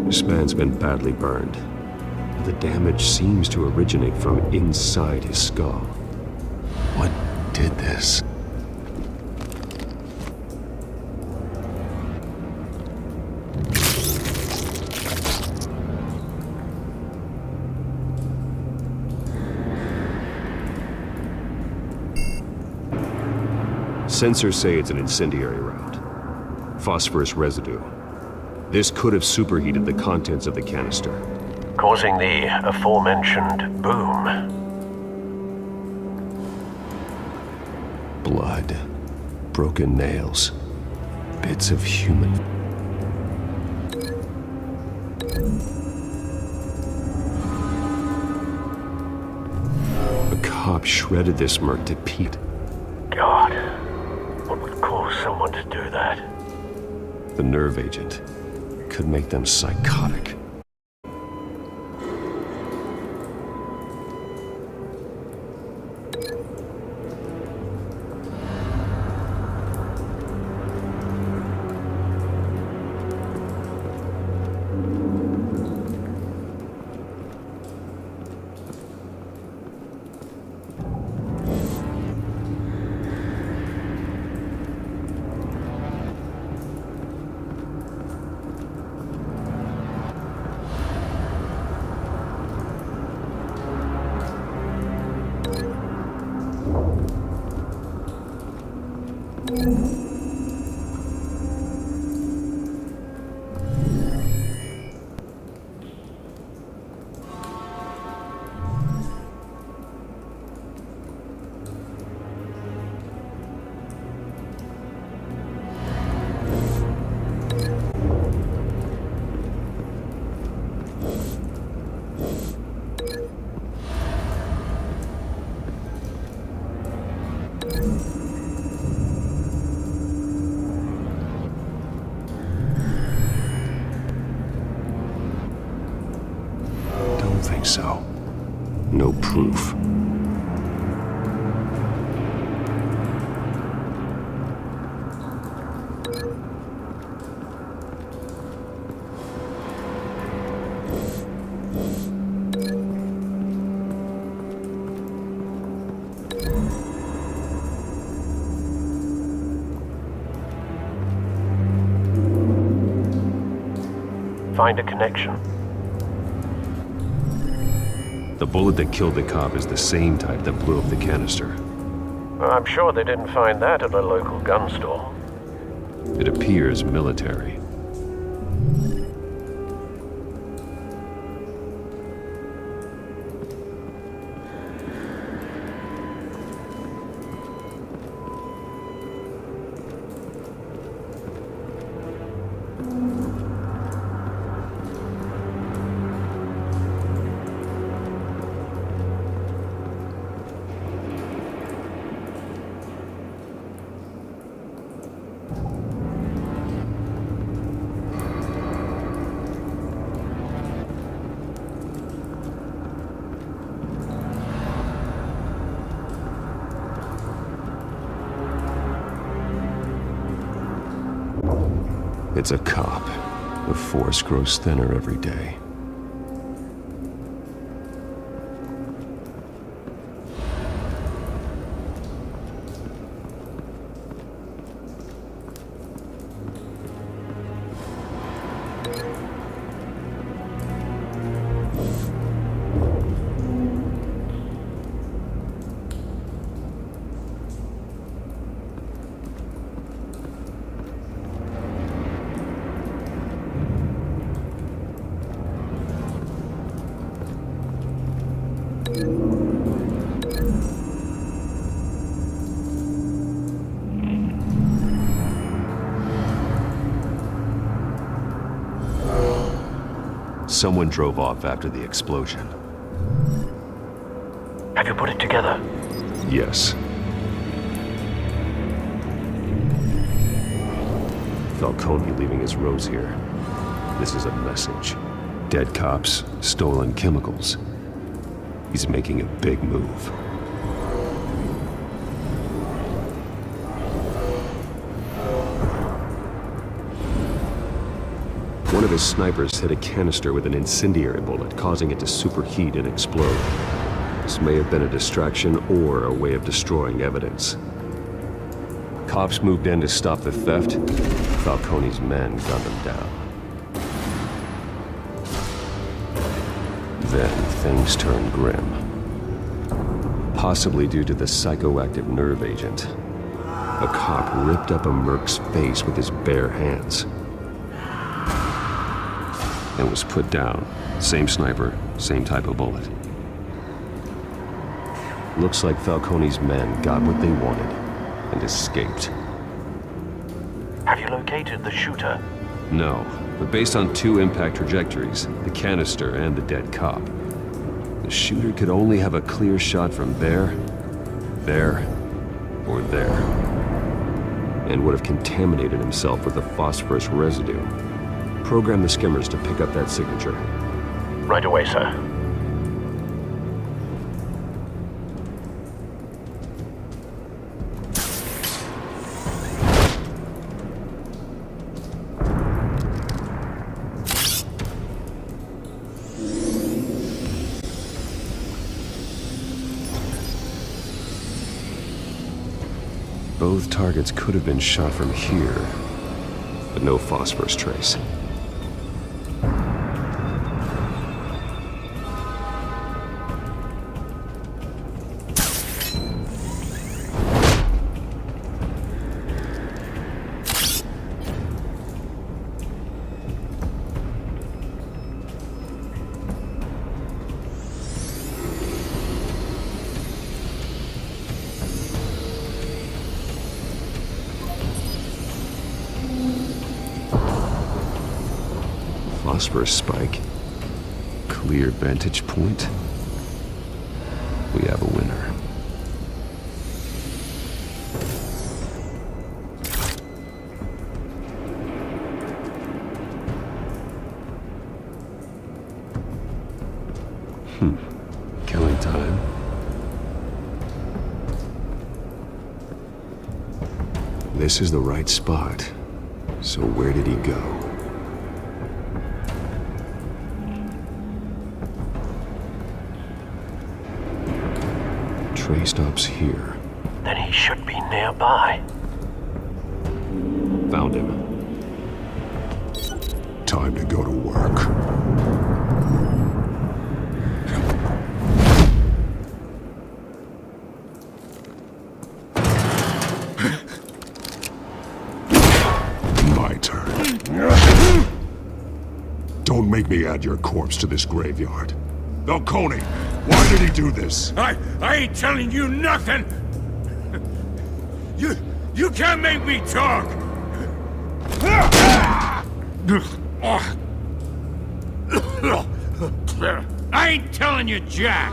This man's been badly burned. The damage seems to originate from inside his skull. What did this? Sensors say it's an incendiary round. Phosphorus residue. This could have superheated the contents of the canister, causing the aforementioned boom. Blood, broken nails, bits of human. A cop shredded this murk to Pete. God, what would cause someone to do that? The nerve agent could make them psychotic. So, no proof. Find a connection. The bullet that killed the cop is the same type that blew up the canister. I'm sure they didn't find that at a local gun store. It appears military. It's a cop. The force grows thinner every day. Someone drove off after the explosion. Have you put it together? Yes. Falcone leaving his rose here. This is a message. Dead cops, stolen chemicals. He's making a big move. One of his snipers hit a canister with an incendiary bullet, causing it to superheat and explode. This may have been a distraction or a way of destroying evidence. Cops moved in to stop the theft. Falcone's men gunned them down. Then things turned grim. Possibly due to the psychoactive nerve agent. A cop ripped up a merc's face with his bare hands. And was put down. Same sniper, same type of bullet. Looks like Falcone's men got what they wanted and escaped. Have you located the shooter? No, but based on 2 impact trajectories, the canister and the dead cop, the shooter could only have a clear shot from there, or there, and would have contaminated himself with the phosphorus residue. Program the skimmers to pick up that signature. Right away, sir. Both targets could have been shot from here, but no phosphorus trace. Phosphorus spike. Clear vantage point. We have a winner. Killing time. This is the right spot. So where did he go? Tray stops here. Then he should be nearby. Found him. Time to go to work. My turn. Don't make me add your corpse to this graveyard. Falcone, why did he do this? I ain't telling you nothing! You can't make me talk! I ain't telling you jack!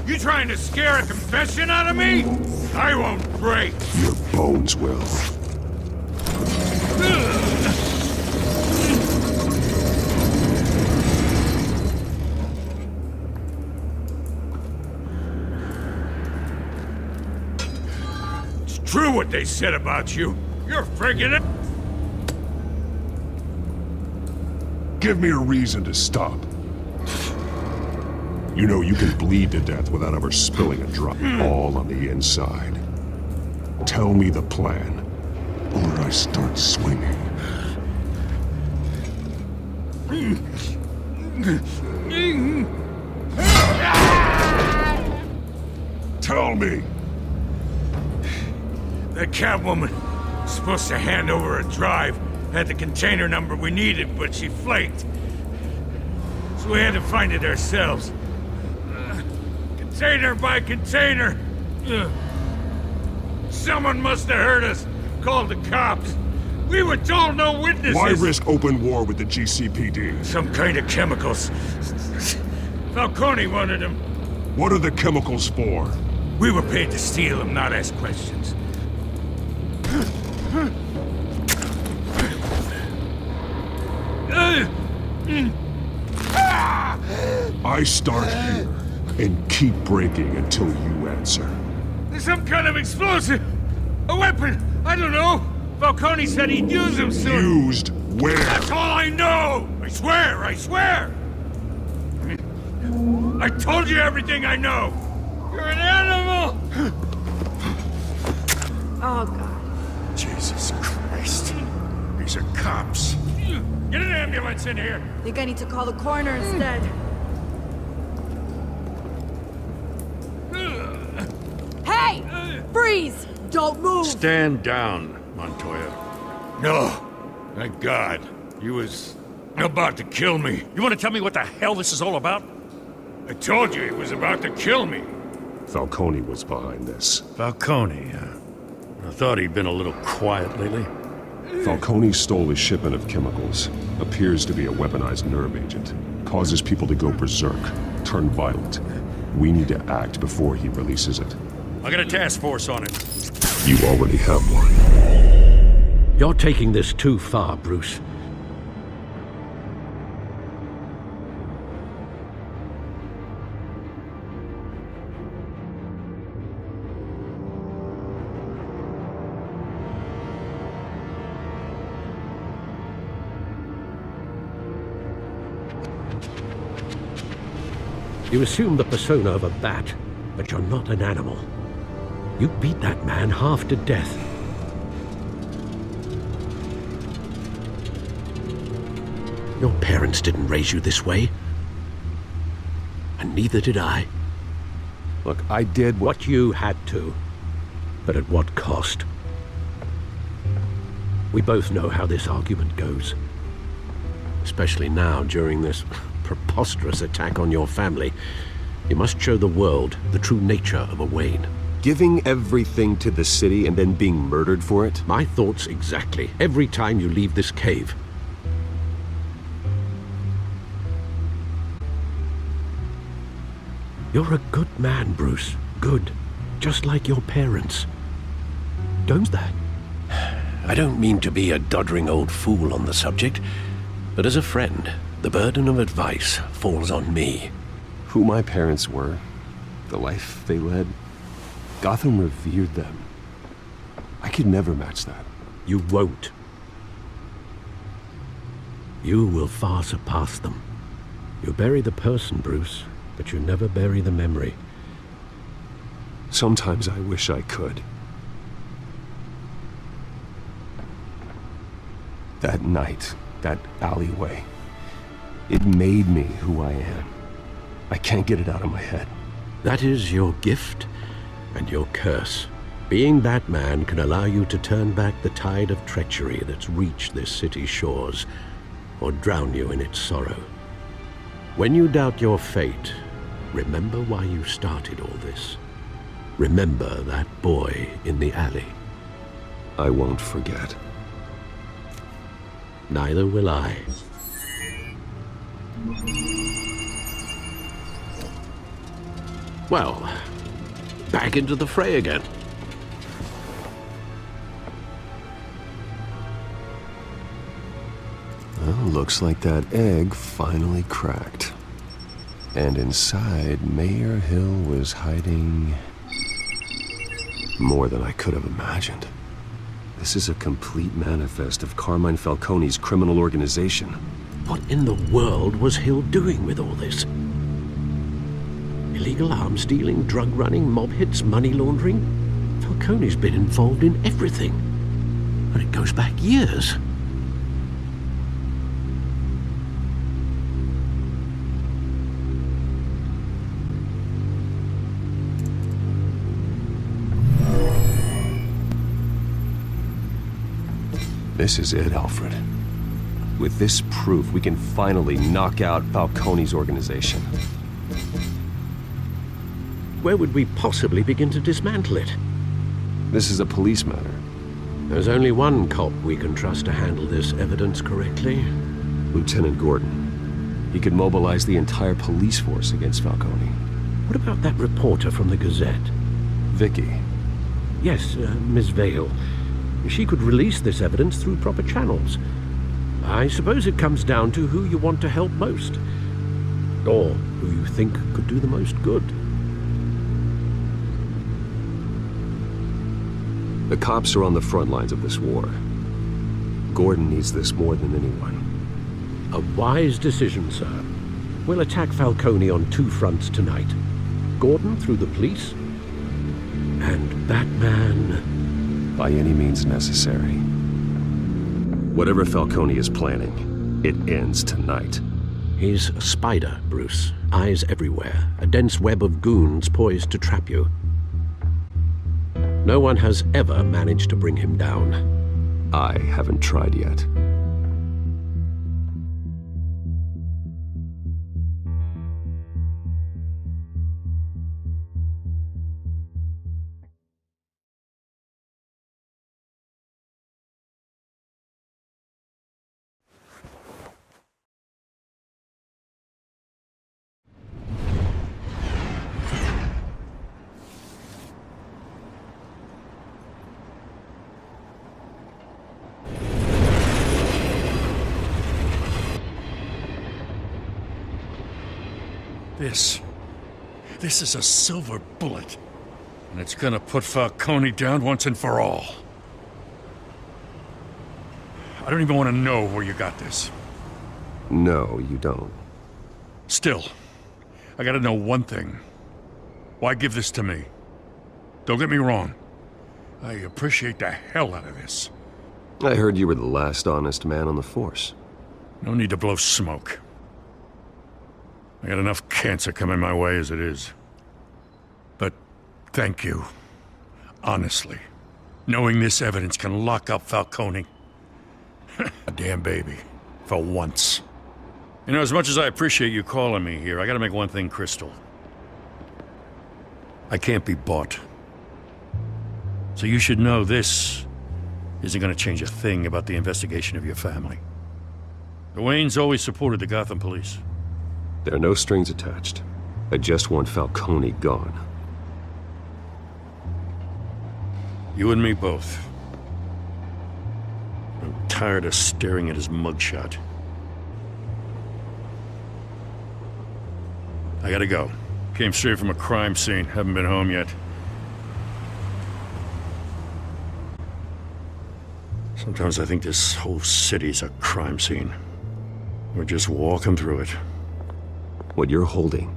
You trying to scare a confession out of me? I won't break! Your bones will. True what they said about you. You're friggin' it. Give me a reason to stop. You know you can bleed to death without ever spilling a drop, all on the inside. Tell me the plan, or I start swinging. Tell me! That Catwoman was supposed to hand over a drive, had the container number we needed, but she flaked. So we had to find it ourselves. Container by container. Someone must have heard us, called the cops. We were told no witnesses. Why risk open war with the GCPD? Some kind of chemicals. Falcone wanted them. What are the chemicals for? We were paid to steal them, not ask questions. I start here and keep breaking until you answer. There's some kind of explosive! A weapon! I don't know! Falcone said he'd use them soon! Used where? That's all I know! I swear! I swear! I told you everything I know! You're an animal! Oh, God. Jesus Christ. These are cops. Get an ambulance in here! Think I need to call the coroner instead. Freeze! Don't move! Stand down, Montoya. No. Thank God. He was about to kill me. You want to tell me what the hell this is all about? I told you he was about to kill me. Falcone was behind this. Falcone, I thought he'd been a little quiet lately. Falcone stole a shipment of chemicals. Appears to be a weaponized nerve agent. Causes people to go berserk, turn violent. We need to act before he releases it. I got a task force on it. You already have one. You're taking this too far, Bruce. You assume the persona of a bat, but you're not an animal. You beat that man half to death. Your parents didn't raise you this way. And neither did I. Look, I did what you had to. But at what cost? We both know how this argument goes. Especially now, during this preposterous attack on your family. You must show the world the true nature of a Wayne. Giving everything to the city and then being murdered for it? My thoughts exactly. Every time you leave this cave. You're a good man, Bruce. Good. Just like your parents. Don't that? I don't mean to be a doddering old fool on the subject, but as a friend, the burden of advice falls on me. Who my parents were, the life they led, Gotham revered them. I could never match that. You won't. You will far surpass them. You bury the person, Bruce, but you never bury the memory. Sometimes I wish I could. That night, that alleyway, it made me who I am. I can't get it out of my head. That is your gift and your curse. Being Batman can allow you to turn back the tide of treachery that's reached this city's shores, or drown you in its sorrow. When you doubt your fate, remember why you started all this. Remember that boy in the alley. I won't forget. Neither will I. Well, back into the fray again. Well, looks like that egg finally cracked. And inside, Mayor Hill was hiding more than I could have imagined. This is a complete manifest of Carmine Falcone's criminal organization. What in the world was Hill doing with all this? Illegal arms dealing, drug running, mob hits, money laundering? Falcone's been involved in everything. And it goes back years. This is it, Alfred. With this proof, we can finally knock out Falcone's organization. Where would we possibly begin to dismantle it? This is a police matter. There's only one cop we can trust to handle this evidence correctly. Lieutenant Gordon. He could mobilize the entire police force against Falcone. What about that reporter from the Gazette? Vicky. Yes, Miss Vale. She could release this evidence through proper channels. I suppose it comes down to who you want to help most. Or who you think could do the most good. The cops are on the front lines of this war. Gordon needs this more than anyone. A wise decision, sir. We'll attack Falcone on two fronts tonight. Gordon through the police, and Batman... by any means necessary. Whatever Falcone is planning, it ends tonight. He's a spider, Bruce. Eyes everywhere. A dense web of goons poised to trap you. No one has ever managed to bring him down. I haven't tried yet. This is a silver bullet. And it's gonna put Falcone down once and for all. I don't even want to know where you got this. No, you don't. Still, I gotta know one thing. Why give this to me? Don't get me wrong. I appreciate the hell out of this. I heard you were the last honest man on the force. No need to blow smoke. I got enough cancer coming my way as it is. But thank you. Honestly. Knowing this evidence can lock up Falcone. A damn baby. For once. You know, as much as I appreciate you calling me here, I gotta make one thing crystal. I can't be bought. So you should know this isn't gonna change a thing about the investigation of your family. The Waynes always supported the Gotham police. There are no strings attached. I just want Falcone gone. You and me both. I'm tired of staring at his mugshot. I gotta go. Came straight from a crime scene. Haven't been home yet. Sometimes I think this whole city's a crime scene. We're just walking through it. What you're holding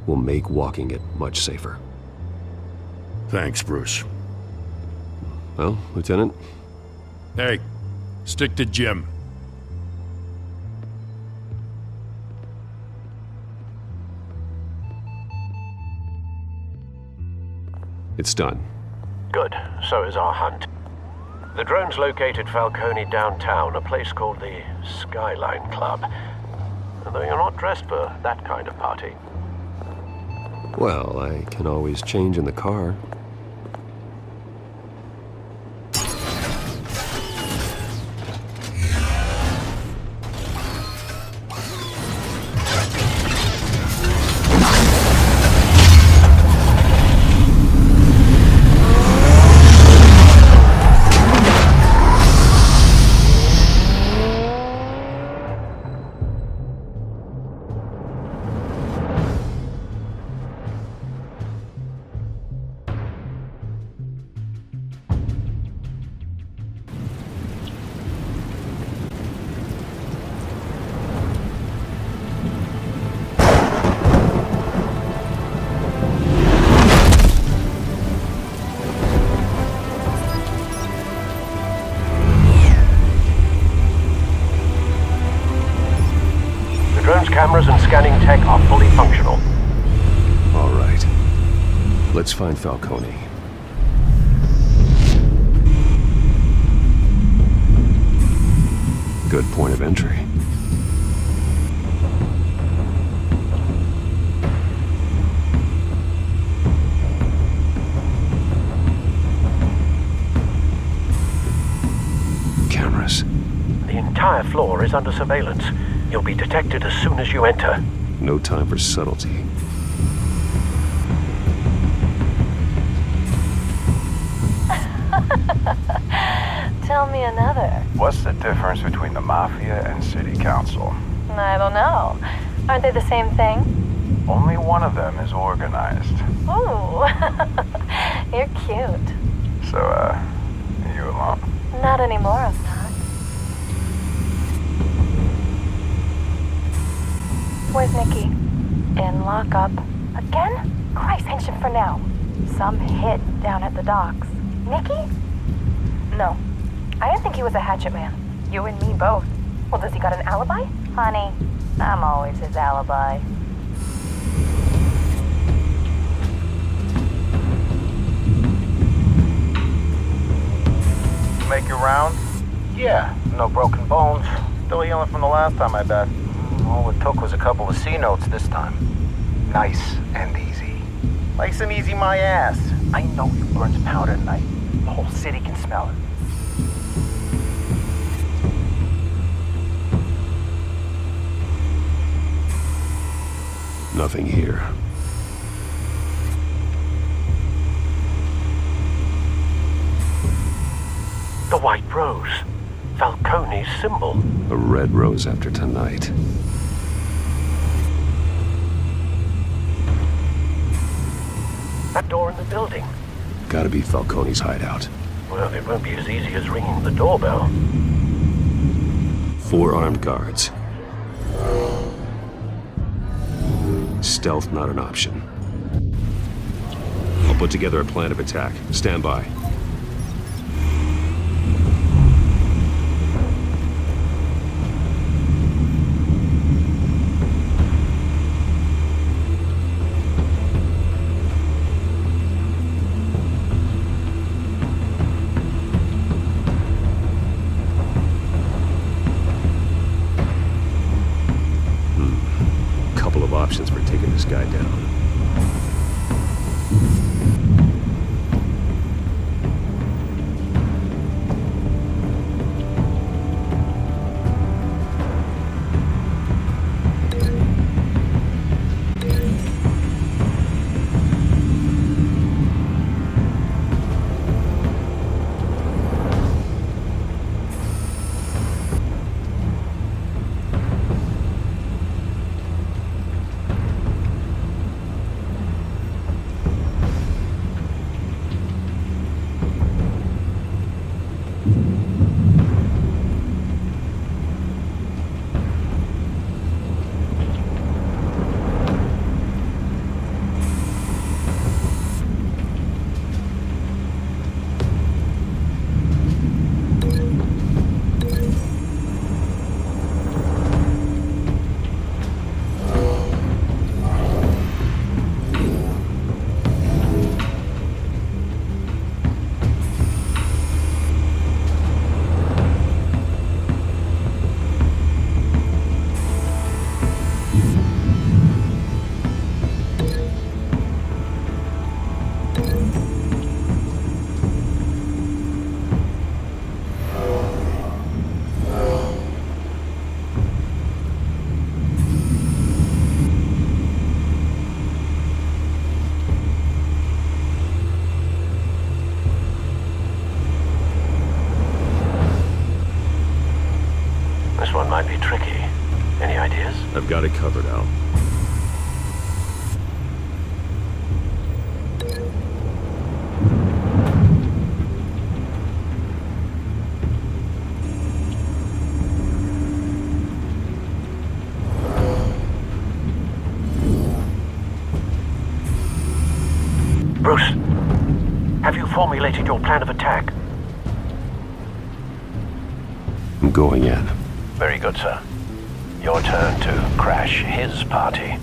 will make walking it much safer. Thanks, Bruce. Well, Lieutenant? Hey, stick to Jim. It's done. Good. So is our hunt. The drones located Falcone downtown, a place called the Skyline Club. Although you're not dressed for that kind of party. Well, I can always change in the car. Cameras and scanning tech are fully functional. All right. Let's find Falcone. Good point of entry. Cameras. The entire floor is under surveillance. You'll be detected as soon as you enter. No time for subtlety. Tell me another. What's the difference between the Mafia and City Council? I don't know. Aren't they the same thing? Only one of them is organized. Ooh, you're cute. So, you alone? Not anymore, I'm not. Where's Nikki? In lockup. Again? Christ, hang him for now. Some hit down at the docks. Nikki? No. I didn't think he was a hatchet man. You and me both. Well, does he got an alibi? Honey, I'm always his alibi. Make your rounds? Yeah, no broken bones. Still healing from the last time, I bet. All it took was a couple of C notes this time. Nice and easy. Nice and easy, my ass. I know you burned powder tonight. The whole city can smell it. Nothing here. The white rose. Falcone's symbol. A red rose after tonight. That door in the building. Gotta be Falcone's hideout. Well, it won't be as easy as ringing the doorbell. 4 armed guards. Stealth not an option. I'll put together a plan of attack. Stand by. Couple of options for taking this guy down. This one might be tricky. Any ideas? I've got it covered, Al. Bruce, have you formulated your plan of attack? I'm going in. Very good, sir. Your turn to crash his party.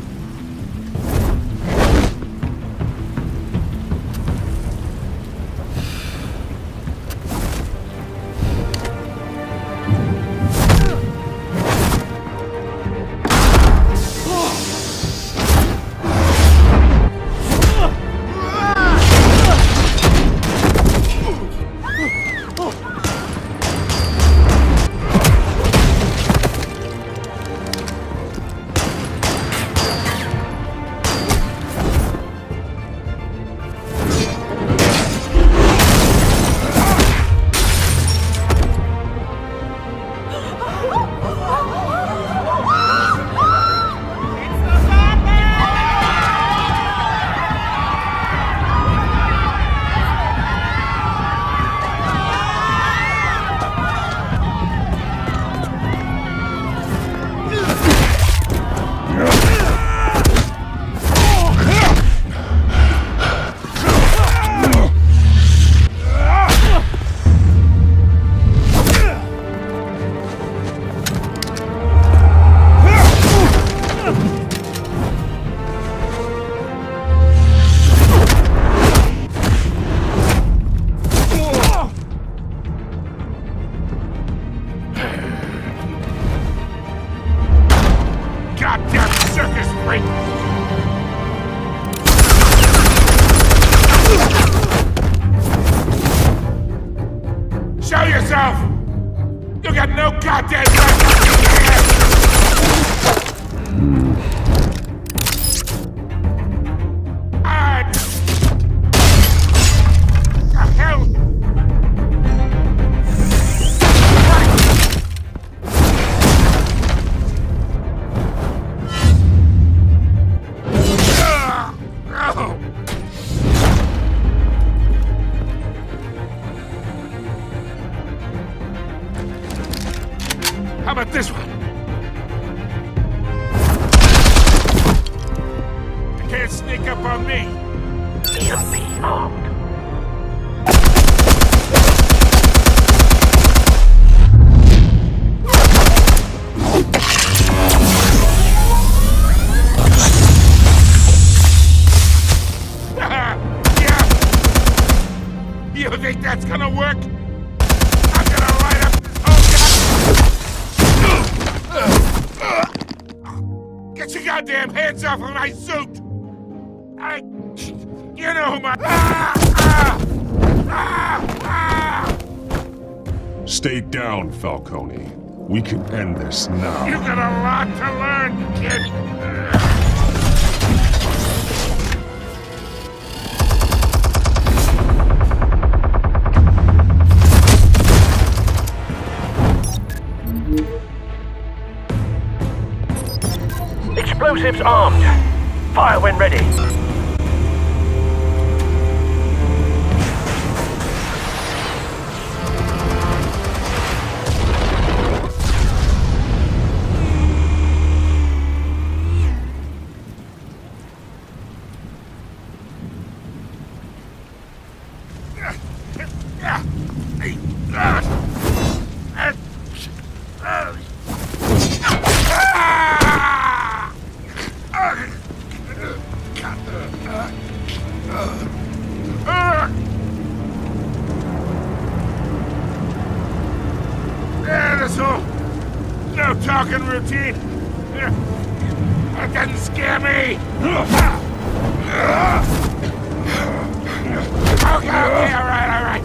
up on me! Be armed. You think that's gonna work? I'm gonna light up this whole Get your goddamn hands off of my suit! You know who my... Stay down, Falcone. We can end this now. You got a lot to learn, kid! Explosives armed. Fire when ready. This whole no-talking routine, that doesn't scare me! Okay, all right.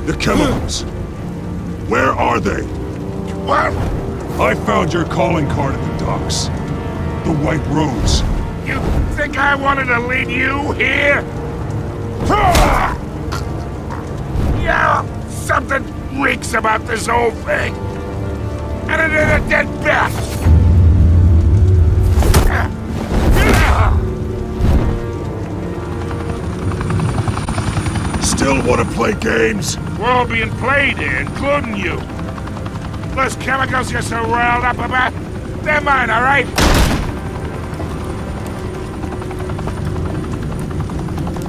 The chemicals. Where are they? What? I found your calling card at the docks. The White Rose. You think I wanted to lead you here? Yeah, something reeks about this whole thing. And it is a dead bat. Still want to play games? We're all being played here, including you. Those chemicals you're so riled up about, they're mine, all right?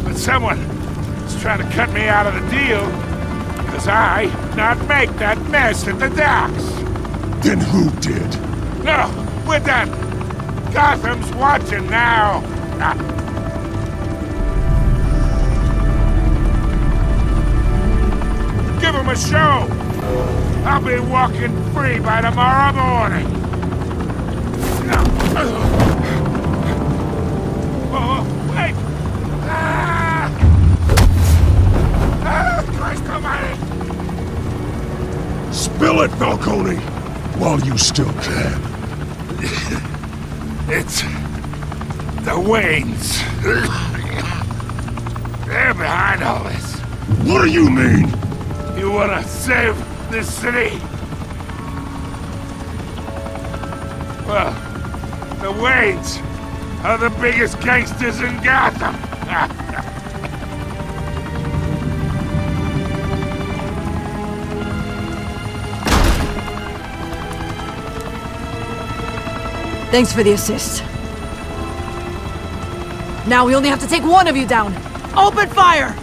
But someone is trying to cut me out of the deal, because I not make that mess at the docks. Then who did? No, we're done. Gotham's watching now. Give him a show. I'll be walking free by tomorrow morning. Oh, wait! Christ almighty! Spill it, Falcone, while you still can. It's the Waynes. They're behind all this. What do you mean? You wanna save this city? Well, the Waynes are the biggest gangsters in Gotham. Thanks for the assist. Now we only have to take one of you down. Open fire!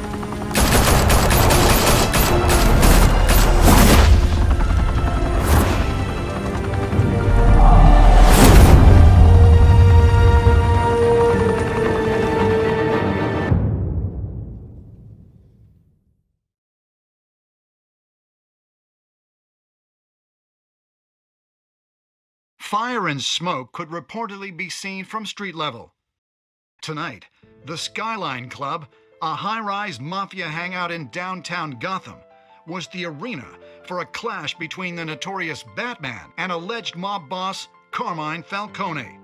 Fire and smoke could reportedly be seen from street level. Tonight, the Skyline Club, a high-rise mafia hangout in downtown Gotham, was the arena for a clash between the notorious Batman and alleged mob boss Carmine Falcone,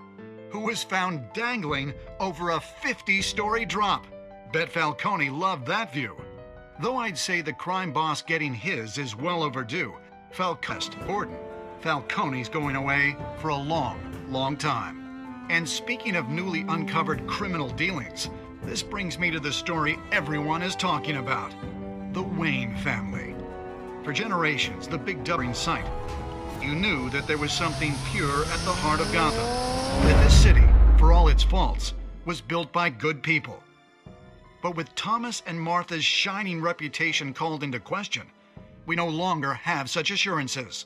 who was found dangling over a 50-story drop. Bet Falcone loved that view. Though I'd say the crime boss getting his is well overdue, Falcone's going away for a long, long time. And speaking of newly uncovered criminal dealings, this brings me to the story everyone is talking about. The Wayne family. For generations, the Big W site. You knew that there was something pure at the heart of Gotham. That this city, for all its faults, was built by good people. But with Thomas and Martha's shining reputation called into question, we no longer have such assurances.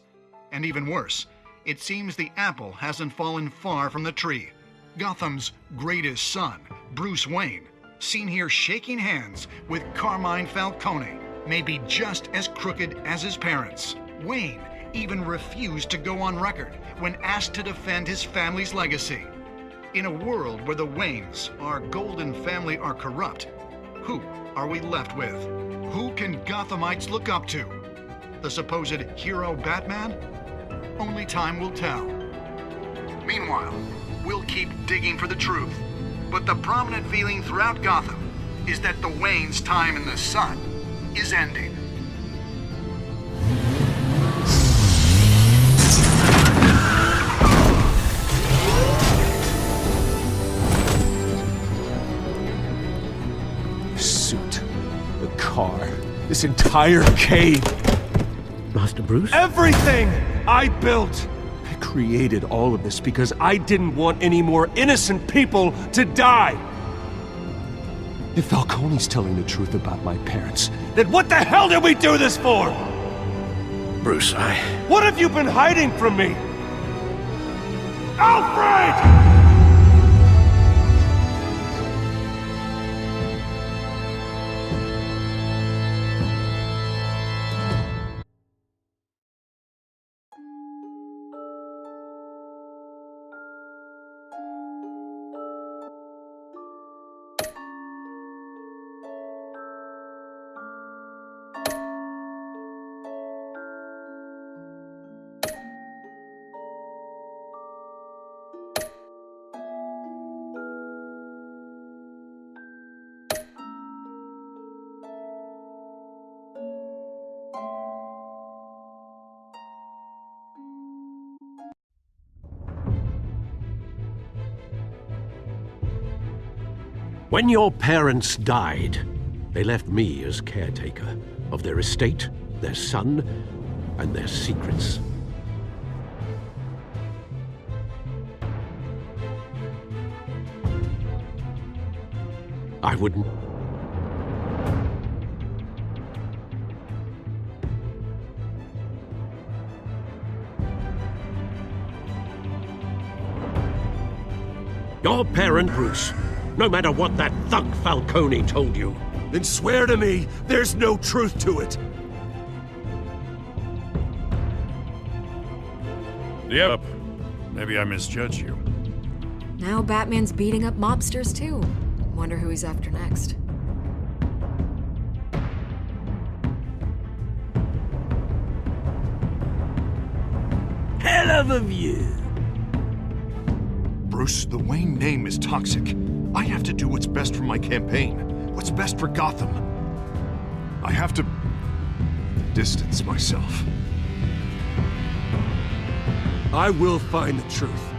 And even worse, it seems the apple hasn't fallen far from the tree. Gotham's greatest son, Bruce Wayne, seen here shaking hands with Carmine Falcone, may be just as crooked as his parents. Wayne even refused to go on record when asked to defend his family's legacy. In a world where the Waynes, our golden family, are corrupt, who are we left with? Who can Gothamites look up to? The supposed hero Batman? Only time will tell. Meanwhile, we'll keep digging for the truth. But the prominent feeling throughout Gotham is that the Waynes' time in the sun is ending. The suit, the car, this entire cave. Master Bruce? Everything I built! I created all of this because I didn't want any more innocent people to die! If Falcone's telling the truth about my parents, then what the hell did we do this for? Bruce, What have you been hiding from me? Alfred! When your parents died, they left me as caretaker of their estate, their son, and their secrets. I wouldn't... Your parent, Bruce, no matter what that thug Falcone told you. Then swear to me there's no truth to it. Yep. Maybe I misjudged you. Now Batman's beating up mobsters too. Wonder who he's after next. Hell of a view. Bruce, the Wayne name is toxic. I have to do what's best for my campaign, what's best for Gotham. I have to distance myself. I will find the truth.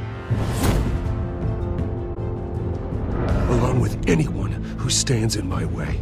Along with anyone who stands in my way.